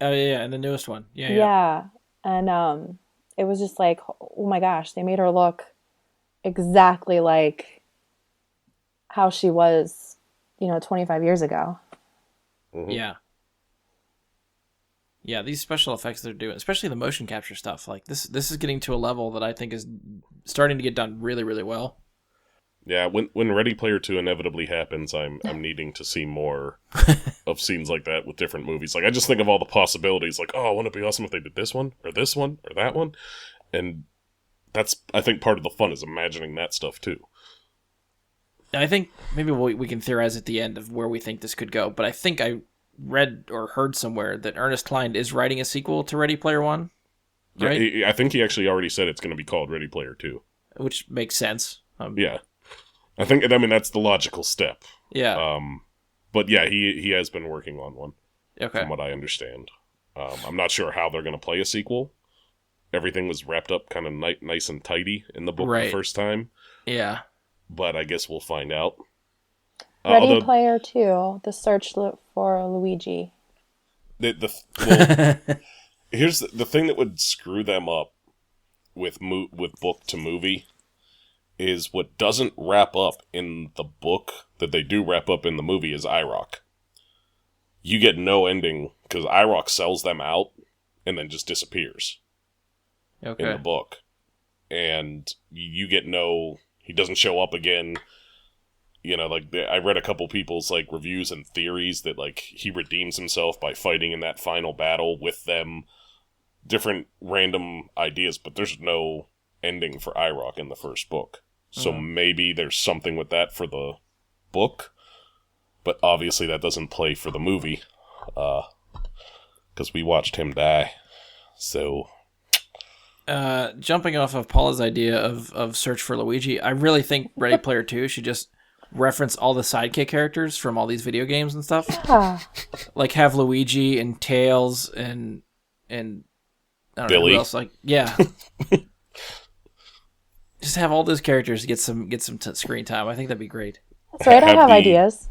Oh, yeah, and the newest one. Yeah. Yeah, and it was just like, oh my gosh, they made her look exactly like how she was, 25 years ago. Mm-hmm. Yeah. Yeah, these special effects they're doing, especially the motion capture stuff, like this is getting to a level that I think is starting to get done really, really well. Yeah, when Ready Player 2 inevitably happens, I'm needing to see more of scenes like that with different movies. Like, I just think of all the possibilities, like, oh, wouldn't it be awesome if they did this one, or that one? And that's, I think, part of the fun is imagining that stuff, too. I think maybe we can theorize at the end of where we think this could go, but I think I read or heard somewhere that Ernest Cline is writing a sequel to Ready Player One, right? Yeah, I think he actually already said it's going to be called Ready Player 2. Which makes sense. Yeah. I mean, that's the logical step. Yeah. But yeah, he has been working on one. Okay. From what I understand. I'm not sure how they're going to play a sequel. Everything was wrapped up kind of nice and tidy in the book the first time. Yeah. But I guess we'll find out. Ready Player 2, The Search for Luigi. Here's the thing that would screw them up with book to movie is what doesn't wrap up in the book that they do wrap up in the movie is IROC. You get no ending because IROC sells them out and then just disappears in the book. And you get he doesn't show up again. Like, I read a couple people's, like, reviews and theories that, like, he redeems himself by fighting in that final battle with them. Different random ideas, but there's no ending for IROC in the first book. So maybe there's something with that for the book, but obviously that doesn't play for the movie, because we watched him die. So, jumping off of Paula's idea of Search for Luigi, I really think Ready Player 2 should just reference all the sidekick characters from all these video games and stuff. Yeah. Like, have Luigi and Tails and I don't Billy. know who else. Like, yeah. Just have all those characters get some screen time. I think that'd be great. That's right, I have ideas.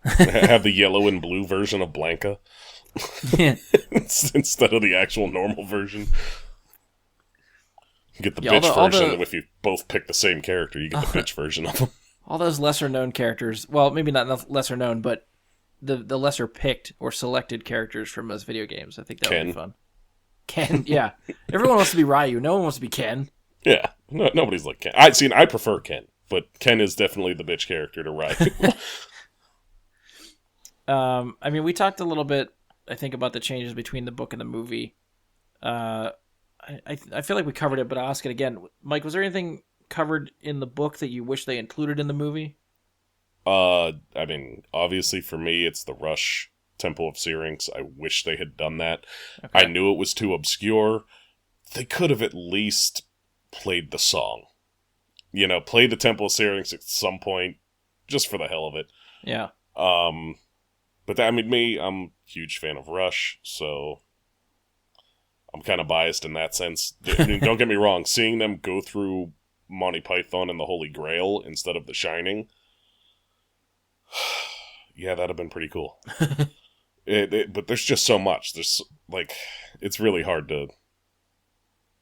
Have the yellow and blue version of Blanca. Yeah. Instead of the actual normal version. Get the bitch version. If you both pick the same character, you get the bitch version of them. All those lesser known characters. Well, maybe not lesser known, but the lesser picked or selected characters from those video games. I think that would be fun. Ken, yeah. Everyone wants to be Ryu. No one wants to be Ken. Yeah, nobody's like Ken. I prefer Ken, but Ken is definitely the bitch character to Ryu. I mean, we talked a little bit, I think, about the changes between the book and the movie. I feel like we covered it, but I'll ask it again. Mike, was there anything covered in the book that you wish they included in the movie? I mean, obviously for me, it's the Rush Temple of Syrinx. I wish they had done that. Okay. I knew it was too obscure. They could have at least played the song. Play the Temple of Syrinx at some point, just for the hell of it. Yeah. But I'm a huge fan of Rush, so I'm kind of biased in that sense. I mean, don't get me wrong, seeing them go through Monty Python and the Holy Grail instead of The Shining, yeah, that'd have been pretty cool. But there's just so much. There's, like, it's really hard to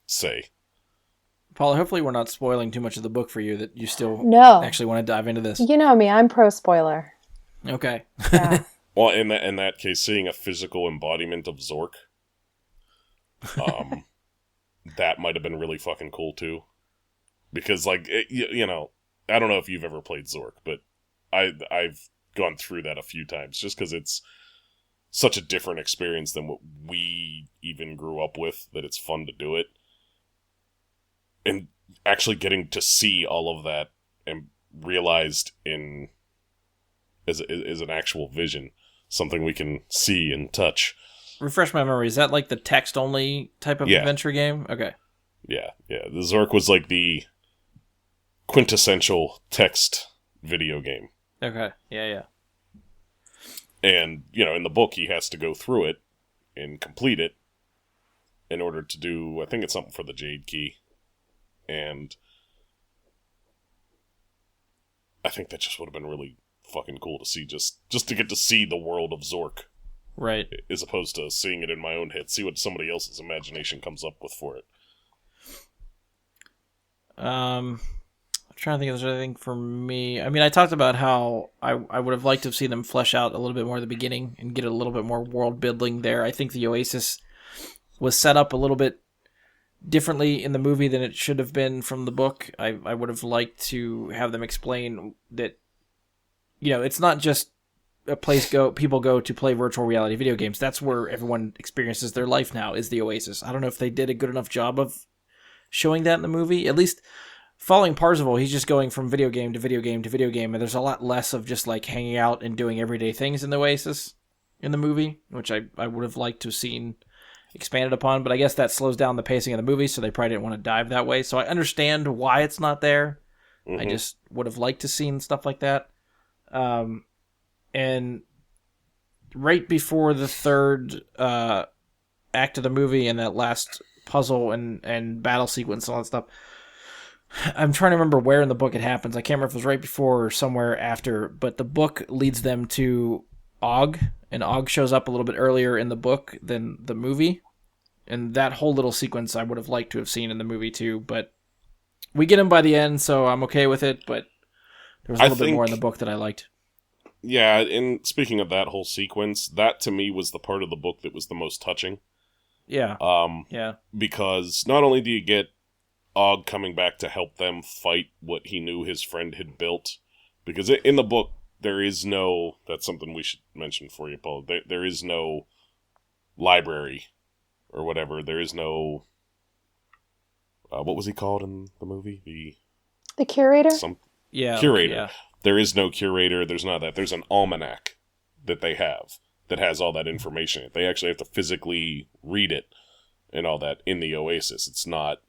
say. Paula, hopefully we're not spoiling too much of the book for you, that you still No. actually want to dive into this. You know me, I'm pro spoiler. Okay. Yeah. Well, in that case, seeing a physical embodiment of Zork, that might have been really fucking cool too. Because, like, you know, I don't know if you've ever played Zork, but I've gone through that a few times just because it's such a different experience than what we even grew up with, that it's fun to do it. And actually getting to see all of that and realized as an actual vision, something we can see and touch. Refresh my memory. Is that like the text-only type of Yeah. adventure game? Okay. Yeah. The Zork was like the quintessential text video game. Okay. Yeah. And, you know, in the book, he has to go through it and complete it in order to do, I think it's something for the Jade Key. And I think that just would have been really fucking cool to see, just to get to see the world of Zork. Right. As opposed to seeing it in my own head, see what somebody else's imagination comes up with for it. I'm trying to think if there's anything for me. I mean, I talked about how I would have liked to have seen them flesh out a little bit more at the beginning and get a little bit more world building there. I think the Oasis was set up a little bit differently in the movie than it should have been from the book. I would have liked to have them explain that, you know, it's not just a place people go to play virtual reality video games. That's where everyone experiences their life now, is the Oasis. I don't know if they did a good enough job of showing that in the movie. At least following Parzival, he's just going from video game to video game to video game, and there's a lot less of just like hanging out and doing everyday things in the Oasis in the movie, which I would have liked to have seen expanded upon, but I guess that slows down the pacing of the movie, so they probably didn't want to dive that way. So I understand why it's not there. Mm-hmm. I just would have liked to seen stuff like that. And right before the third act of the movie and that last puzzle and battle sequence and all that stuff, I'm trying to remember where in the book it happens. I can't remember if it was right before or somewhere after, but the book leads them to Og, and Og shows up a little bit earlier in the book than the movie. And that whole little sequence I would have liked to have seen in the movie too, but we get him by the end, so I'm okay with it, but there was a little bit more in the book that I liked. Yeah, and speaking of that whole sequence, that to me was the part of the book that was the most touching. Yeah. Yeah. Because not only do you get Og coming back to help them fight what he knew his friend had built, because in the book, there is no... That's something we should mention for you, Paul. There is no library or whatever. There is no... what was he called in the movie? The curator? Curator. Yeah. There is no curator. There's not that. There's an almanac that they have that has all that information in it. They actually have to physically read it and all that in the Oasis. It's not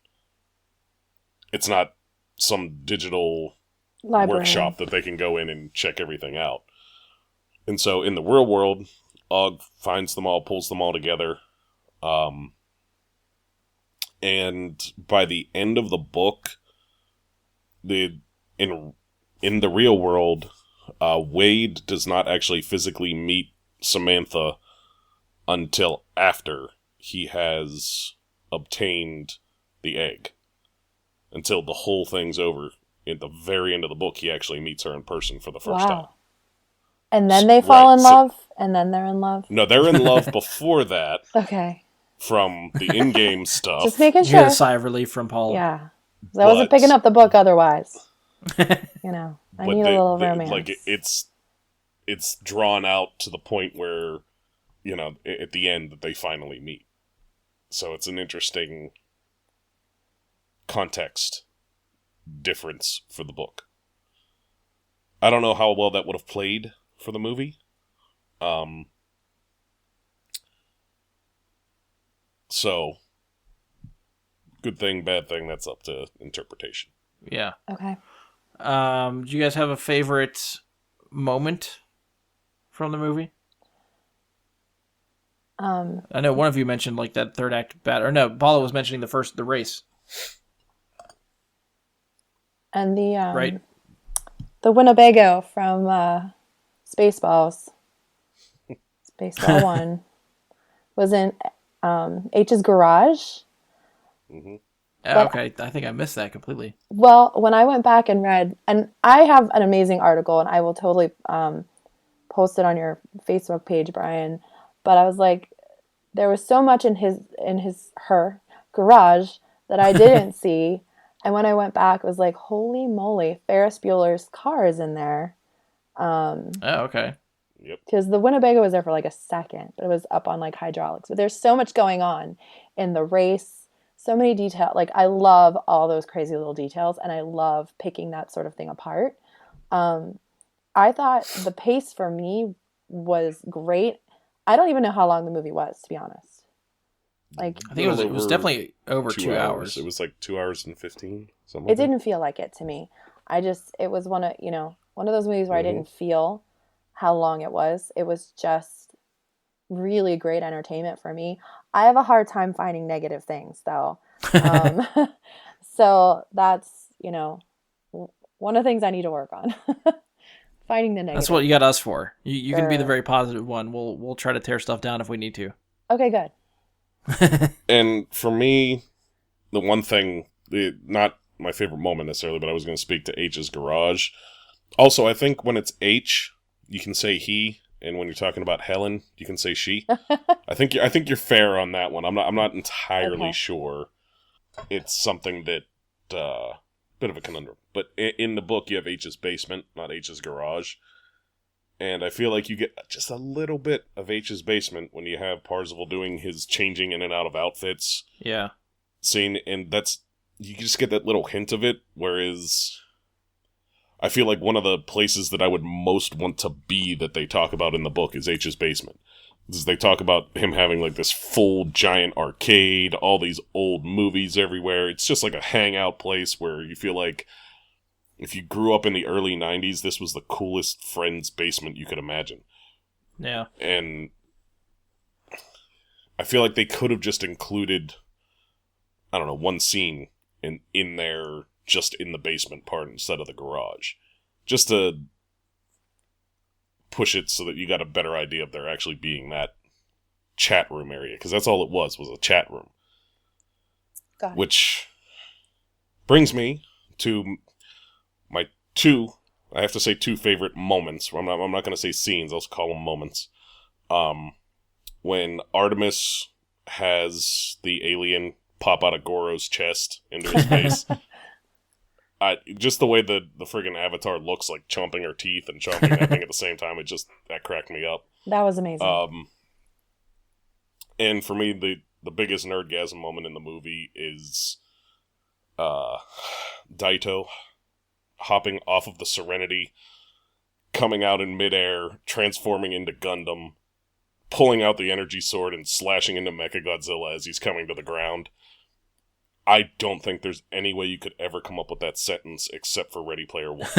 some digital Library. workshop that they can go in and check everything out. And so in the real world, Og finds them all, pulls them all together. And by the end of the book, in the real world, Wade does not actually physically meet Samantha until after he has obtained the egg. Until the whole thing's over. At the very end of the book, he actually meets her in person for the first time. And then they fall in love? And then they're in love? No, they're in love before that. Okay. From the in-game stuff. Just making You sure. get a sigh of relief from Paula. Yeah. I wasn't picking up the book otherwise. You know, I need a little romance. Like, it's drawn out to the point where, you know, at the end that they finally meet. So it's an interesting context difference for the book. I don't know how well that would have played for the movie. So, good thing, bad thing, that's up to interpretation. Yeah. Okay. Do you guys have a favorite moment from the movie? I know one of you mentioned like that third act battle, or no, Paula was mentioning the race. And the right? The Winnebago from Spaceballs. Spaceball 1 was in H's garage. Mm-hmm. But Okay, I think I missed that completely. well, when I went back and read, and I have an amazing article, and I will totally post it on your Facebook page, Brian. But I was like, there was so much in her garage that I didn't see, and when I went back, it was like, holy moly, Ferris Bueller's car is in there. Oh, okay. Yep. Because the Winnebago was there for like a second, but it was up on like hydraulics. But there's so much going on in the race, so many details. Like I love all those crazy little details, and I love picking that sort of thing apart. I thought the pace for me was great. I don't even know how long the movie was, to be honest. Like I think it was definitely over 2 hours. It was like 2 hours and 15, something it like that. didn't feel like it to me. It was one of those movies where I didn't feel how long it was. It was just really great entertainment for me. I have a hard time finding negative things though. So that's, one of the things I need to work on. Finding the negative. That's what you got us for. You can be the Sure. very positive one. We'll try to tear stuff down if we need to. Okay, good. And for me, the one thing, not my favorite moment necessarily, but I was going to speak to H's garage. Also, I think when it's H, you can say he, and when you're talking about Helen, you can say she. I think you're fair on that one. I'm not entirely sure. It's something that bit of a conundrum. But in the book, you have H's basement, not H's garage. And I feel like you get just a little bit of H's basement when you have Parzival doing his changing in and out of outfits Yeah. scene, and you just get that little hint of it, whereas I feel like one of the places that I would most want to be that they talk about in the book is H's basement. Because they talk about him having like this full giant arcade, all these old movies everywhere. It's just like a hangout place where you feel like if you grew up in the early 90s, this was the coolest friend's basement you could imagine. Yeah. And I feel like they could have just included, I don't know, one scene in there, just in the basement part instead of the garage. Just to push it so that you got a better idea of there actually being that chat room area. Because that's all it was a chat room. Got it. Which brings me to my I have to say two favorite moments. I'm not going to say scenes, I'll call them moments. When Artemis has the alien pop out of Goro's chest into his face. Just the way the friggin' Avatar looks, like chomping her teeth and chomping that thing at the same time, that cracked me up. That was amazing. And for me, the biggest nerdgasm moment in the movie is Daito hopping off of the Serenity, coming out in midair, transforming into Gundam, pulling out the energy sword and slashing into Mechagodzilla as he's coming to the ground. I don't think there's any way you could ever come up with that sentence except for Ready Player One.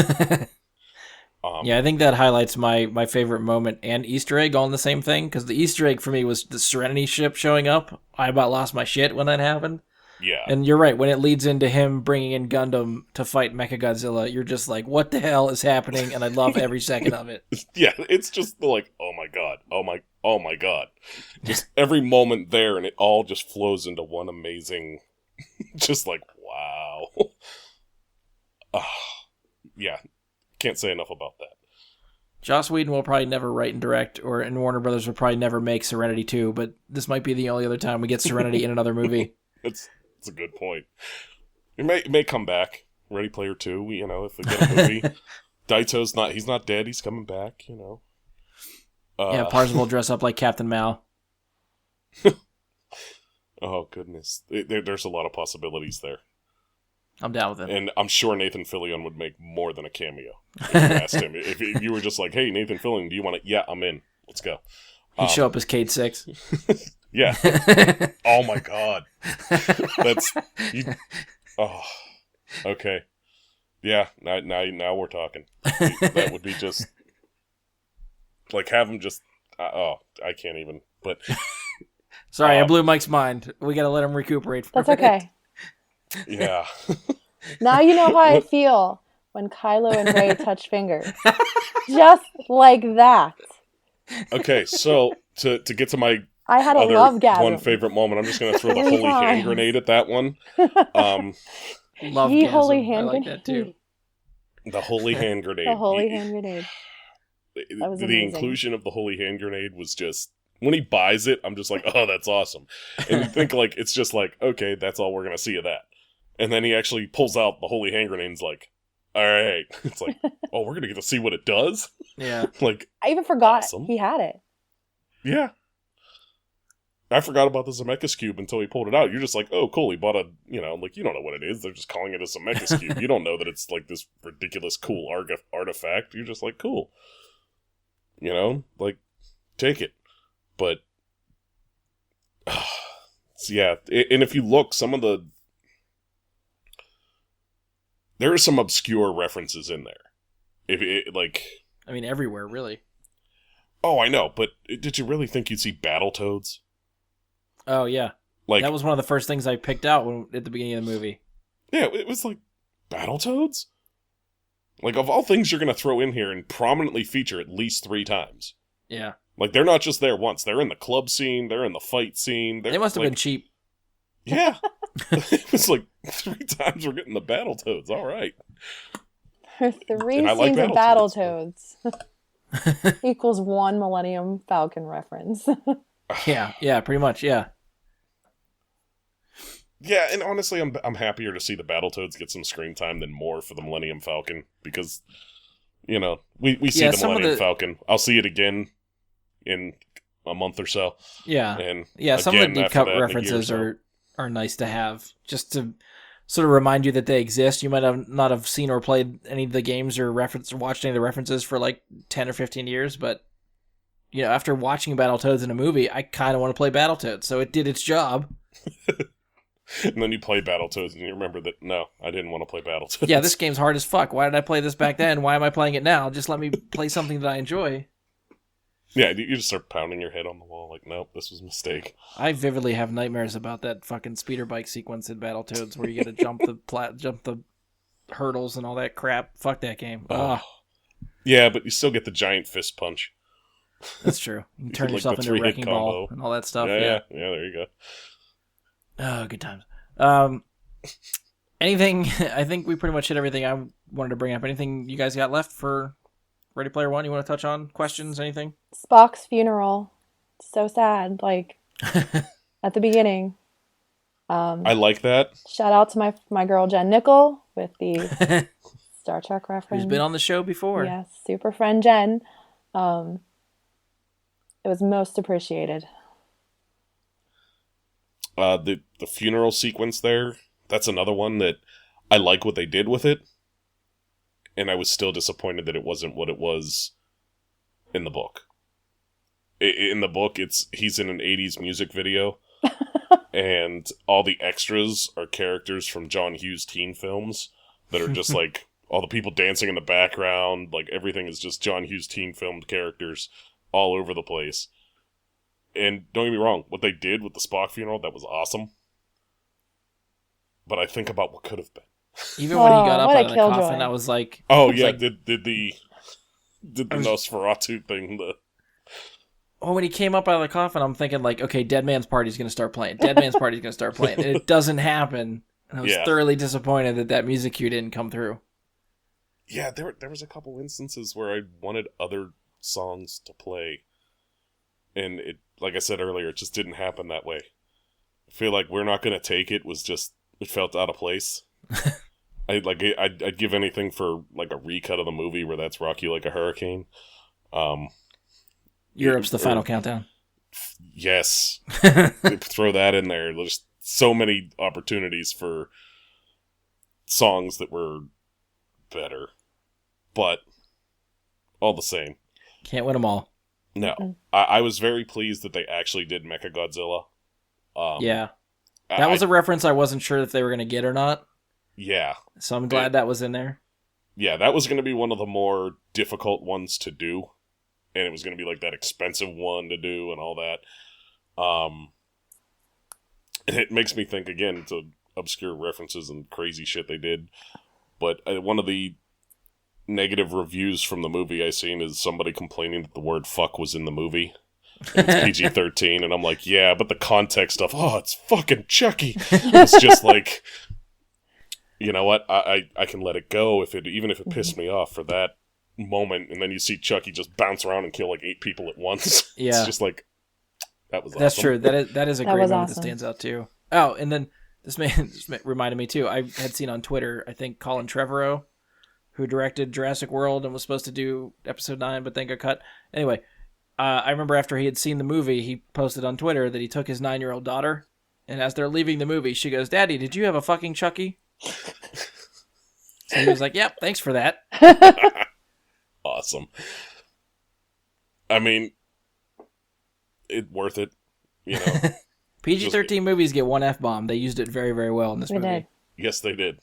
Yeah, I think that highlights my favorite moment and Easter egg all in the same thing, because the Easter egg for me was the Serenity ship showing up. I about lost my shit when that happened. Yeah. And you're right, when it leads into him bringing in Gundam to fight Mechagodzilla, you're just like, what the hell is happening? And I love every second of it. Yeah, it's just like, oh my god, oh my god. Just every moment there, and it all just flows into one amazing, just like, wow. Yeah, can't say enough about that. Joss Whedon will probably never write and direct, and Warner Brothers will probably never make Serenity 2, but this might be the only other time we get Serenity in another movie. It's a good point. It may come back. Ready Player 2, if we get a movie. Daito's he's not dead, he's coming back, Yeah, Parzival will dress up like Captain Mal. Oh, goodness. There's a lot of possibilities there. I'm down with it. And I'm sure Nathan Fillion would make more than a cameo if you asked him. If you were just like, hey, Nathan Fillion, do you want to... Yeah, I'm in. Let's go. He'd show up as Cade 6. Yeah. Oh, my God. That's... Oh, okay. Yeah, now we're talking. That would be just... Like, have him just... I can't even, but... Sorry, I blew Mike's mind. We gotta let him recuperate for That's okay. Yeah. Now you know how I feel when Kylo and Rey touch fingers. Just like that. Okay, so to get to my I had a other love gasm. one favorite moment. I'm just going to throw the 3 holy hand times. grenade at that one. Love Ye holy gasm. I hand like grenade. that too. The holy hand grenade. The holy hand grenade. That was the amazing. inclusion of the holy hand grenade was just, when he buys it, I'm just like, oh, that's awesome. And you think like, it's just like, okay, that's all we're going to see of that. And then he actually pulls out the holy hand grenade and is like, all right. It's like, oh, we're going to get to see what it does? Yeah. Like, I even forgot Awesome. he had it. yeah. I forgot about the Zemeckis cube until he pulled it out. You're just like, oh, cool. He bought a, like, you don't know what it is. They're just calling it a Zemeckis cube. You don't know that it's like this ridiculous cool artifact. You're just like, cool. Like, take it. But, yeah. And if you look, there are some obscure references in there. I mean, everywhere, really. Oh, I know, but did you really think you'd see Battletoads? Oh, yeah. Like, That was one of the first things I picked out at the beginning of the movie. yeah, it was like, Battletoads? Like, of all things you're going to throw in here and prominently feature at least 3 times. Yeah. Like, they're not just there once. They're in the club scene. They're in the fight scene. They must have been cheap. Yeah. It was like 3 times we're getting the Battletoads. All right. 3 And I like scenes of Battletoads. Battletoads equals 1 Millennium Falcon reference. Yeah, pretty much, yeah. Yeah, and honestly, I'm happier to see the Battletoads get some screen time than more for the Millennium Falcon, because, we see Yeah, the some of Millennium the- Falcon. I'll see it again in a month or so. Yeah. And Yeah, some of the again deep after cut that in a year or references so. are nice to have, just to sort of remind you that they exist. You might not have seen or played any of the games or watched any of the references for like 10 or 15 years, but after watching Battletoads in a movie, I kind of want to play Battletoads, so it did its job. And then you play Battletoads and you remember that, no, I didn't want to play Battletoads. Yeah, this game's hard as fuck. Why did I play this back then? Why am I playing it now? Just let me play something that I enjoy. Yeah, you just start pounding your head on the wall like, nope, this was a mistake. I vividly have nightmares about that fucking speeder bike sequence in Battletoads where you got to jump the hurdles and all that crap. Fuck that game. Oh. Yeah, but you still get the giant fist punch. That's true. You can turn Like yourself the into a 3-hit wrecking ball combo. and all that stuff. Yeah, there you go. Oh, good times. Anything? I think we pretty much hit everything I wanted to bring up. Anything you guys got left for Ready Player One? You want to touch on? Questions? Anything? Spock's funeral. So sad. Like, at the beginning. I like that. Shout out to my girl Jen Nickel with the Star Trek reference. Who's been on the show before? Yes, super friend Jen. It was most appreciated. The funeral sequence there, that's another one that I like what they did with it, and I was still disappointed that it wasn't what it was in the book. In the book, he's in an 80s music video, and all the extras are characters from John Hughes teen films that are just like all the people dancing in the background, like everything is just John Hughes teen filmed characters all over the place. And don't get me wrong, what they did with the Spock funeral, that was awesome. But I think about what could have been. Even when he got up what a out of the killjoy. coffin, I was like, Oh I was yeah, like- did the Nosferatu thing. when he came up out of the coffin, I'm thinking like, okay, Dead Man's Party's going to start playing. Dead Man's Party's going to start playing. And it doesn't happen. And I was Yeah. thoroughly disappointed that music cue didn't come through. Yeah, there was a couple instances where I wanted other songs to play. And it, like I said earlier, it just didn't happen that way. I feel like We're Not Gonna Take It was just, it felt out of place. I'd give anything for like a recut of the movie where that's Rock You Like a Hurricane. Europe's the final countdown. Yes. Throw that in there. There's so many opportunities for songs that were better. But all the same. Can't win them all. No. Mm-mm. I was very pleased that they actually did Mechagodzilla. Yeah. That was a reference I wasn't sure if they were going to get or not. Yeah. So I'm glad that was in there. Yeah, that was going to be one of the more difficult ones to do. And it was going to be like that expensive one to do and all that. And it makes me think, again, to obscure references and crazy shit they did. But one of the negative reviews from the movie I seen is somebody complaining that the word fuck was in the movie. and it's PG-13, and I'm like, yeah, but the context of, oh, it's fucking Chucky. It's just like, you know what? I can let it go even if it pissed me off for that moment, and then you see Chucky just bounce around and kill like 8 people at once. Yeah. It's just like, that was awesome. That's true. That is a That great was movie that awesome. stands out too. Oh, and then this reminded me too. I had seen on Twitter, I think Colin Trevorrow, who directed Jurassic World and was supposed to do episode 9, but then got cut. Anyway, I remember after he had seen the movie, he posted on Twitter that he took his 9-year-old daughter, and as they're leaving the movie, she goes, "Daddy, did you have a fucking Chucky?" So he was like, "Yep, thanks for that." Awesome. I mean, worth it, you know. PG-13 movies get one F-bomb. They used it very, very well in this We movie. did. Yes, they did.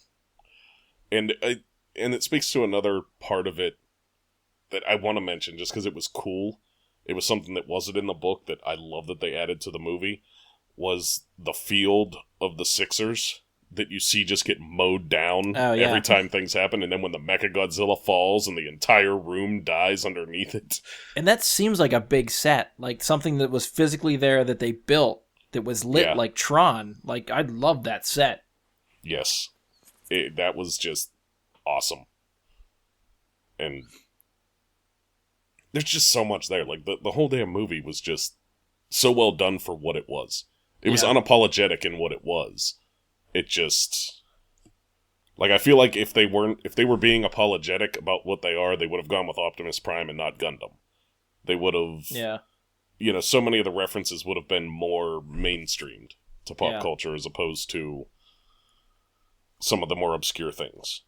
And it speaks to another part of it that I want to mention just because it was cool. It was something that wasn't in the book that I love that they added to the movie, was the field of the Sixers that you see just get mowed down every time things happen, and then when the Mechagodzilla falls and the entire room dies underneath it. And that seems like a big set, like something that was physically there that they built that was lit like Tron. Like, I love that set. Yes. That was just awesome. And there's just so much there. Like, the whole damn movie was just so well done for what it was. It was unapologetic in what it was. It just... Like, I feel like if they were being apologetic about what they are, they would have gone with Optimus Prime and not Gundam. They would have... Yeah. You know, so many of the references would have been more mainstreamed to pop culture as opposed to some of the more obscure things.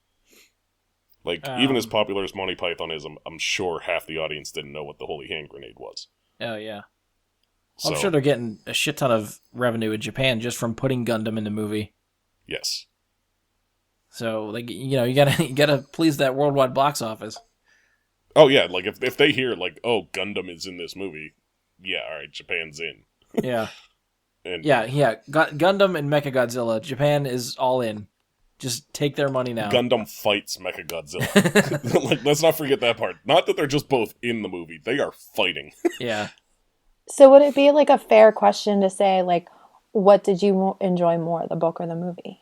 Like, even as popular as Monty Python is, I'm sure half the audience didn't know what the Holy Hand Grenade was. Oh, yeah. So, I'm sure they're getting a shit ton of revenue in Japan just from putting Gundam in the movie. Yes. So, like, you know, you gotta please that worldwide box office. Oh, yeah, like, if they hear, like, oh, Gundam is in this movie, yeah, alright, Japan's in. Yeah. And Yeah. Gundam and Mechagodzilla, Japan is all in. Just take their money now. Gundam fights Mechagodzilla. Like, let's not forget that part. Not that they're just both in the movie, they are fighting. Yeah. So would it be like a fair question to say, like, what did you enjoy more, the book or the movie?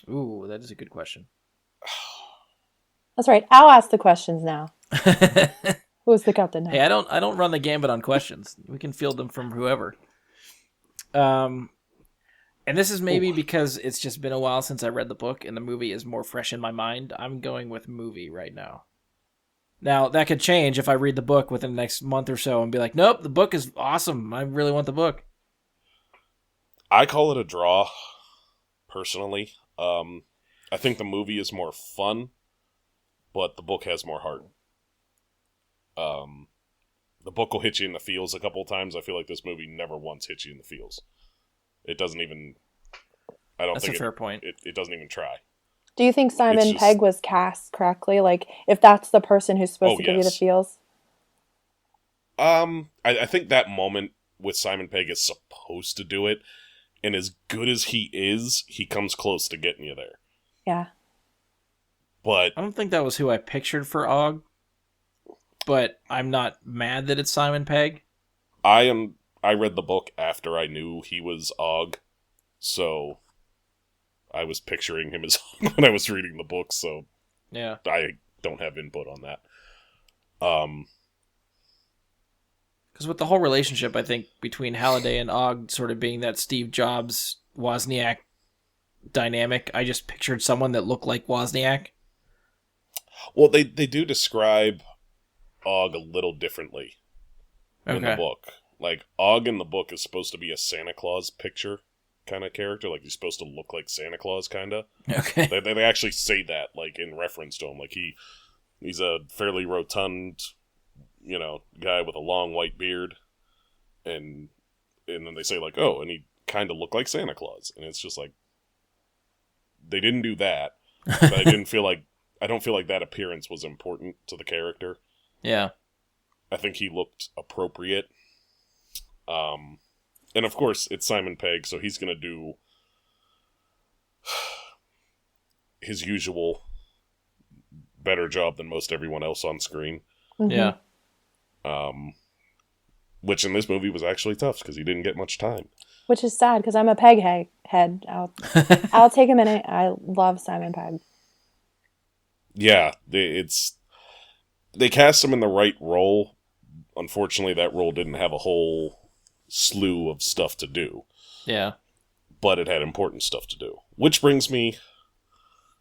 Ooh, that is a good question. That's right. I'll ask the questions now. Who's the captain now? Hey, I don't run the gambit on questions. We can field them from whoever. And this is maybe because it's just been a while since I read the book and the movie is more fresh in my mind. I'm going with movie right now. Now, that could change if I read the book within the next month or so and be like, nope, the book is awesome. I really want the book. I call it a draw, personally. I think the movie is more fun, but the book has more heart. The book will hit you in the feels a couple times. I feel like this movie never once hits you in the feels. It doesn't even... I don't That's think a fair point. It doesn't even try. Do you think Simon It's just- Pegg was cast correctly? Like, if that's the person who's supposed to give you the yes. feels? I think that moment with Simon Pegg is supposed to do it, and as good as he is, he comes close to getting you there. Yeah. But I don't think that was who I pictured for Og, but I'm not mad that it's Simon Pegg. I read the book after I knew he was Og, so I was picturing him as Og when I was reading the book, so Yeah. I don't have input on that. Because with the whole relationship, I think, between Halliday and Og sort of being that Steve Jobs Wozniak dynamic, I just pictured someone that looked like Wozniak. Well, they do describe Og a little differently in the book. Like, Og in the book is supposed to be a Santa Claus picture kind of character. Like, he's supposed to look like Santa Claus, kind of. Okay. They actually say that, like, in reference to him. Like, he's a fairly rotund, guy with a long white beard. And then they say, like, oh, and he kind of looked like Santa Claus. And it's just like, they didn't do that. But I don't feel like that appearance was important to the character. Yeah. I think he looked appropriate. And of course, it's Simon Pegg, so he's going to do his usual better job than most everyone else on screen. Mm-hmm. Yeah. which in this movie was actually tough because he didn't get much time. Which is sad because I'm a Peg head. I'll take a minute. I love Simon Pegg. Yeah, they cast him in the right role. Unfortunately, that role didn't have a whole slew of stuff to do. Yeah. But it had important stuff to do. Which brings me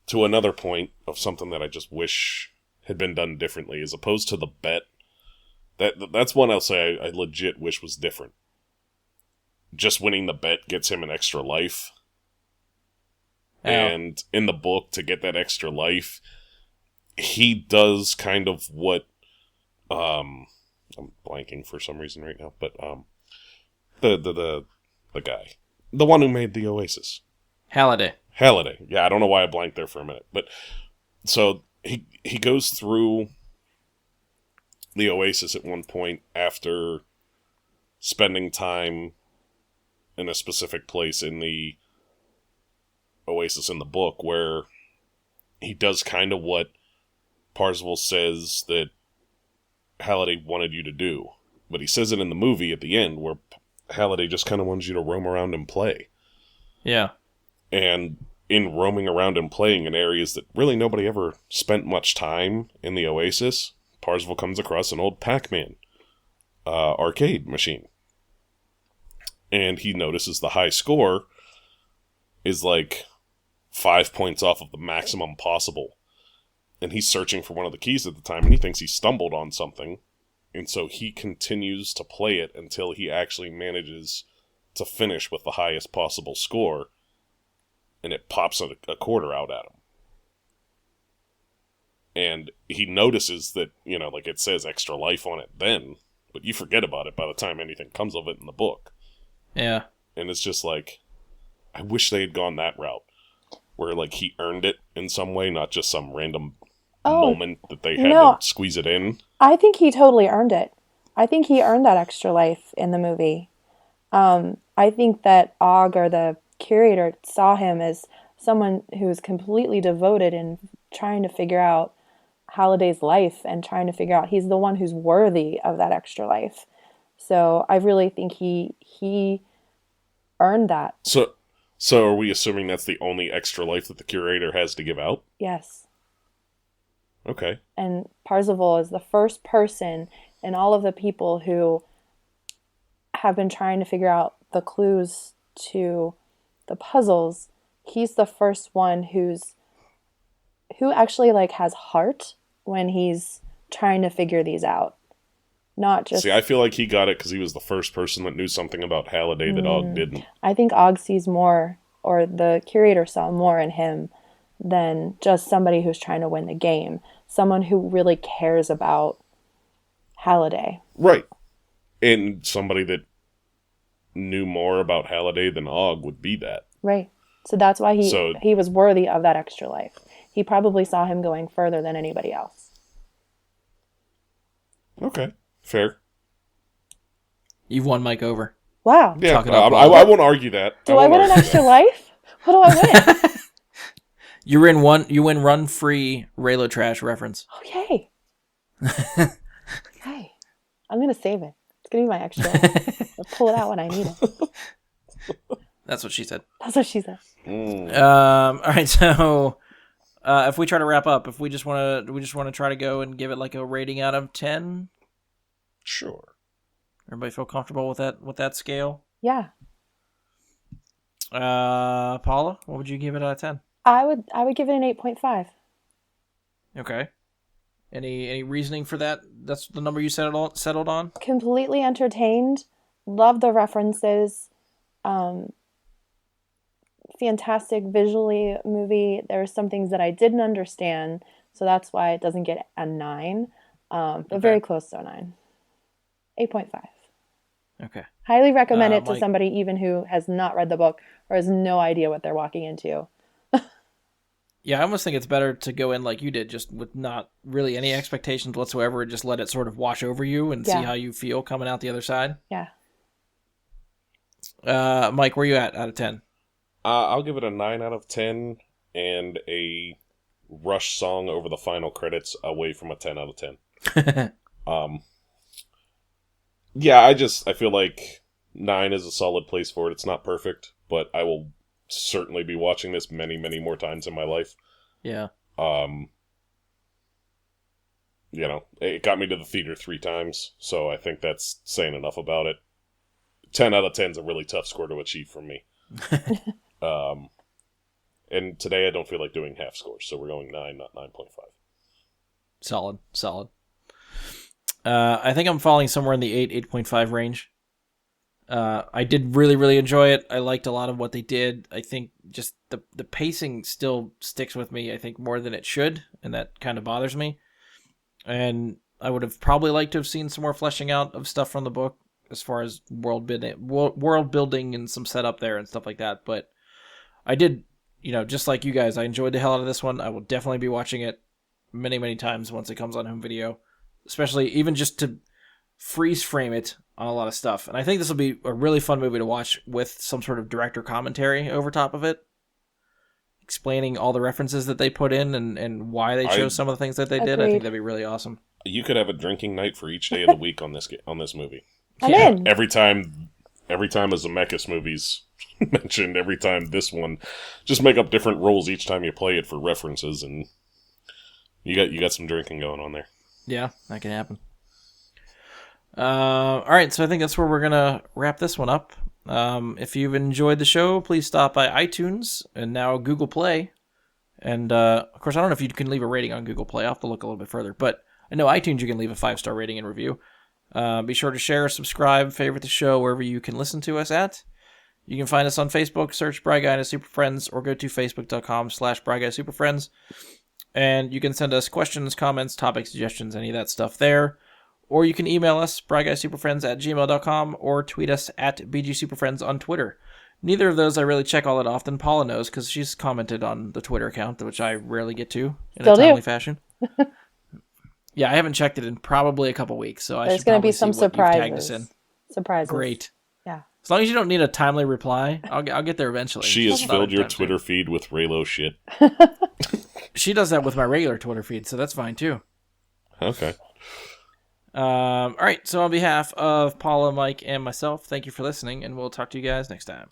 to another point of something that I just wish had been done differently, as opposed to the bet. That's one I'll say I legit wish was different. Just winning the bet gets him an extra life. Oh. And in the book, to get that extra life, he does kind of what... I'm blanking for some reason right now, but the guy. The one who made the Oasis. Halliday. Yeah, I don't know why I blanked there for a minute. But so he goes through the Oasis at one point after spending time in a specific place in the Oasis in the book, where he does kind of what Parzival says that Halliday wanted you to do. But he says it in the movie at the end, where Halliday just kind of wants you to roam around and play. Yeah. And in roaming around and playing in areas that really nobody ever spent much time in the Oasis, Parzival comes across an old Pac-Man arcade machine. And he notices the high score is like 5 points off of the maximum possible. And he's searching for one of the keys at the time, and he thinks he stumbled on something. And so he continues to play it until he actually manages to finish with the highest possible score. And it pops a quarter out at him. And he notices that, like it says extra life on it then, but you forget about it by the time anything comes of it in the book. Yeah. And it's just like, I wish they had gone that route. Where, like, he earned it in some way, not just some random moment that they had to squeeze it in. I think he totally earned it. I think he earned that extra life in the movie. I think that Og, or the curator, saw him as someone who was completely devoted in trying to figure out Halliday's life and trying to figure out he's the one who's worthy of that extra life. So I really think he earned that. So are we assuming that's the only extra life that the curator has to give out? Yes. Okay. And Parzival is the first person in all of the people who have been trying to figure out the clues to the puzzles. He's the first one who actually has heart when he's trying to figure these out. Not just... See, I feel like he got it because he was the first person that knew something about Halliday that Og didn't. I think Og sees more, or the curator saw more in him than just somebody who's trying to win the game. Someone who really cares about Halliday. Right. And somebody that knew more about Halliday than Og would be that. Right. So that's why he was worthy of that extra life. He probably saw him going further than anybody else. Okay. Fair. You've won Mike over. Wow. Yeah, I won't argue that. Do I win an extra life? What do I win? You win run-free Raylo Trash reference. Oh, yay. Okay. I'm going to save it. It's going to be my extra life. I'll pull it out when I need it. That's what she said. That's what she said. All right, so if we try to wrap up, if we just want to try to go and give it like a rating out of 10. Sure. Everybody feel comfortable with that scale? Yeah. Paula, what would you give it out of 10? I would give it an 8.5. Okay. Any reasoning for that? That's the number you settled on? Completely entertained. Love the references. Fantastic visually movie. There are some things that I didn't understand, so that's why it doesn't get a 9. But very close to a 9. 8.5. Okay. Highly recommend it to Mike. somebody even who has not read the book or has no idea what they're walking into. Yeah, I almost think it's better to go in like you did, just with not really any expectations whatsoever, and just let it sort of wash over you and see how you feel coming out the other side. Yeah. Mike, where you at out of 10? I'll give it a 9 out of 10 and a Rush song over the final credits away from a 10 out of 10. Yeah, I feel like 9 is a solid place for it. It's not perfect, but I will certainly be watching this many, many more times in my life. Yeah. Um, it got me to the theater 3 times, so I think that's saying enough about it. 10 out of 10 is a really tough score to achieve from me. And today I don't feel like doing half scores, so we're going 9, not 9.5. Solid. I think I'm falling somewhere in the 8.5 range. I did really, really enjoy it. I liked a lot of what they did. I think just the pacing still sticks with me, I think, more than it should, and that kind of bothers me. And I would have probably liked to have seen some more fleshing out of stuff from the book as far as world building and some setup there and stuff like that. But I did, just like you guys, I enjoyed the hell out of this one. I will definitely be watching it many, many times once it comes on home video, especially even just to freeze frame it on a lot of stuff. And I think this will be a really fun movie to watch with some sort of director commentary over top of it, explaining all the references that they put in and why they chose some of the things that they did. I think that'd be really awesome. You could have a drinking night for each day of the week on this movie. I'm in. Every time a Zemeckis movie's mentioned, every time this one, just make up different roles each time you play it for references, and you got some drinking going on there. Yeah, that can happen. All right, so I think that's where we're gonna wrap this one up. If you've enjoyed the show, please stop by iTunes and now Google Play. And of course, I don't know if you can leave a rating on Google Play. I'll have to look a little bit further, but I know iTunes you can leave a 5-star rating and review. Be sure to share, subscribe, favorite the show wherever you can listen to us at. You can find us on Facebook, search Bry Guy and His Super Friends, or go to facebook.com/BryGuySuperFriends. And you can send us questions, comments, topic suggestions, any of that stuff there. Or you can email us, bryguysuperfriends@gmail.com, or tweet us at BGSuperFriends on Twitter. Neither of those I really check all that often. Paula knows because she's commented on the Twitter account, which I rarely get to in a timely fashion. Yeah, I haven't checked it in probably a couple weeks, so There's going to be some surprises. Surprises. Great. Yeah. As long as you don't need a timely reply, I'll get there eventually. She has filled your Twitter feed with Raylo shit. She does that with my regular Twitter feed, so that's fine too. Okay. All right, so on behalf of Paula, Mike, and myself, thank you for listening, and we'll talk to you guys next time.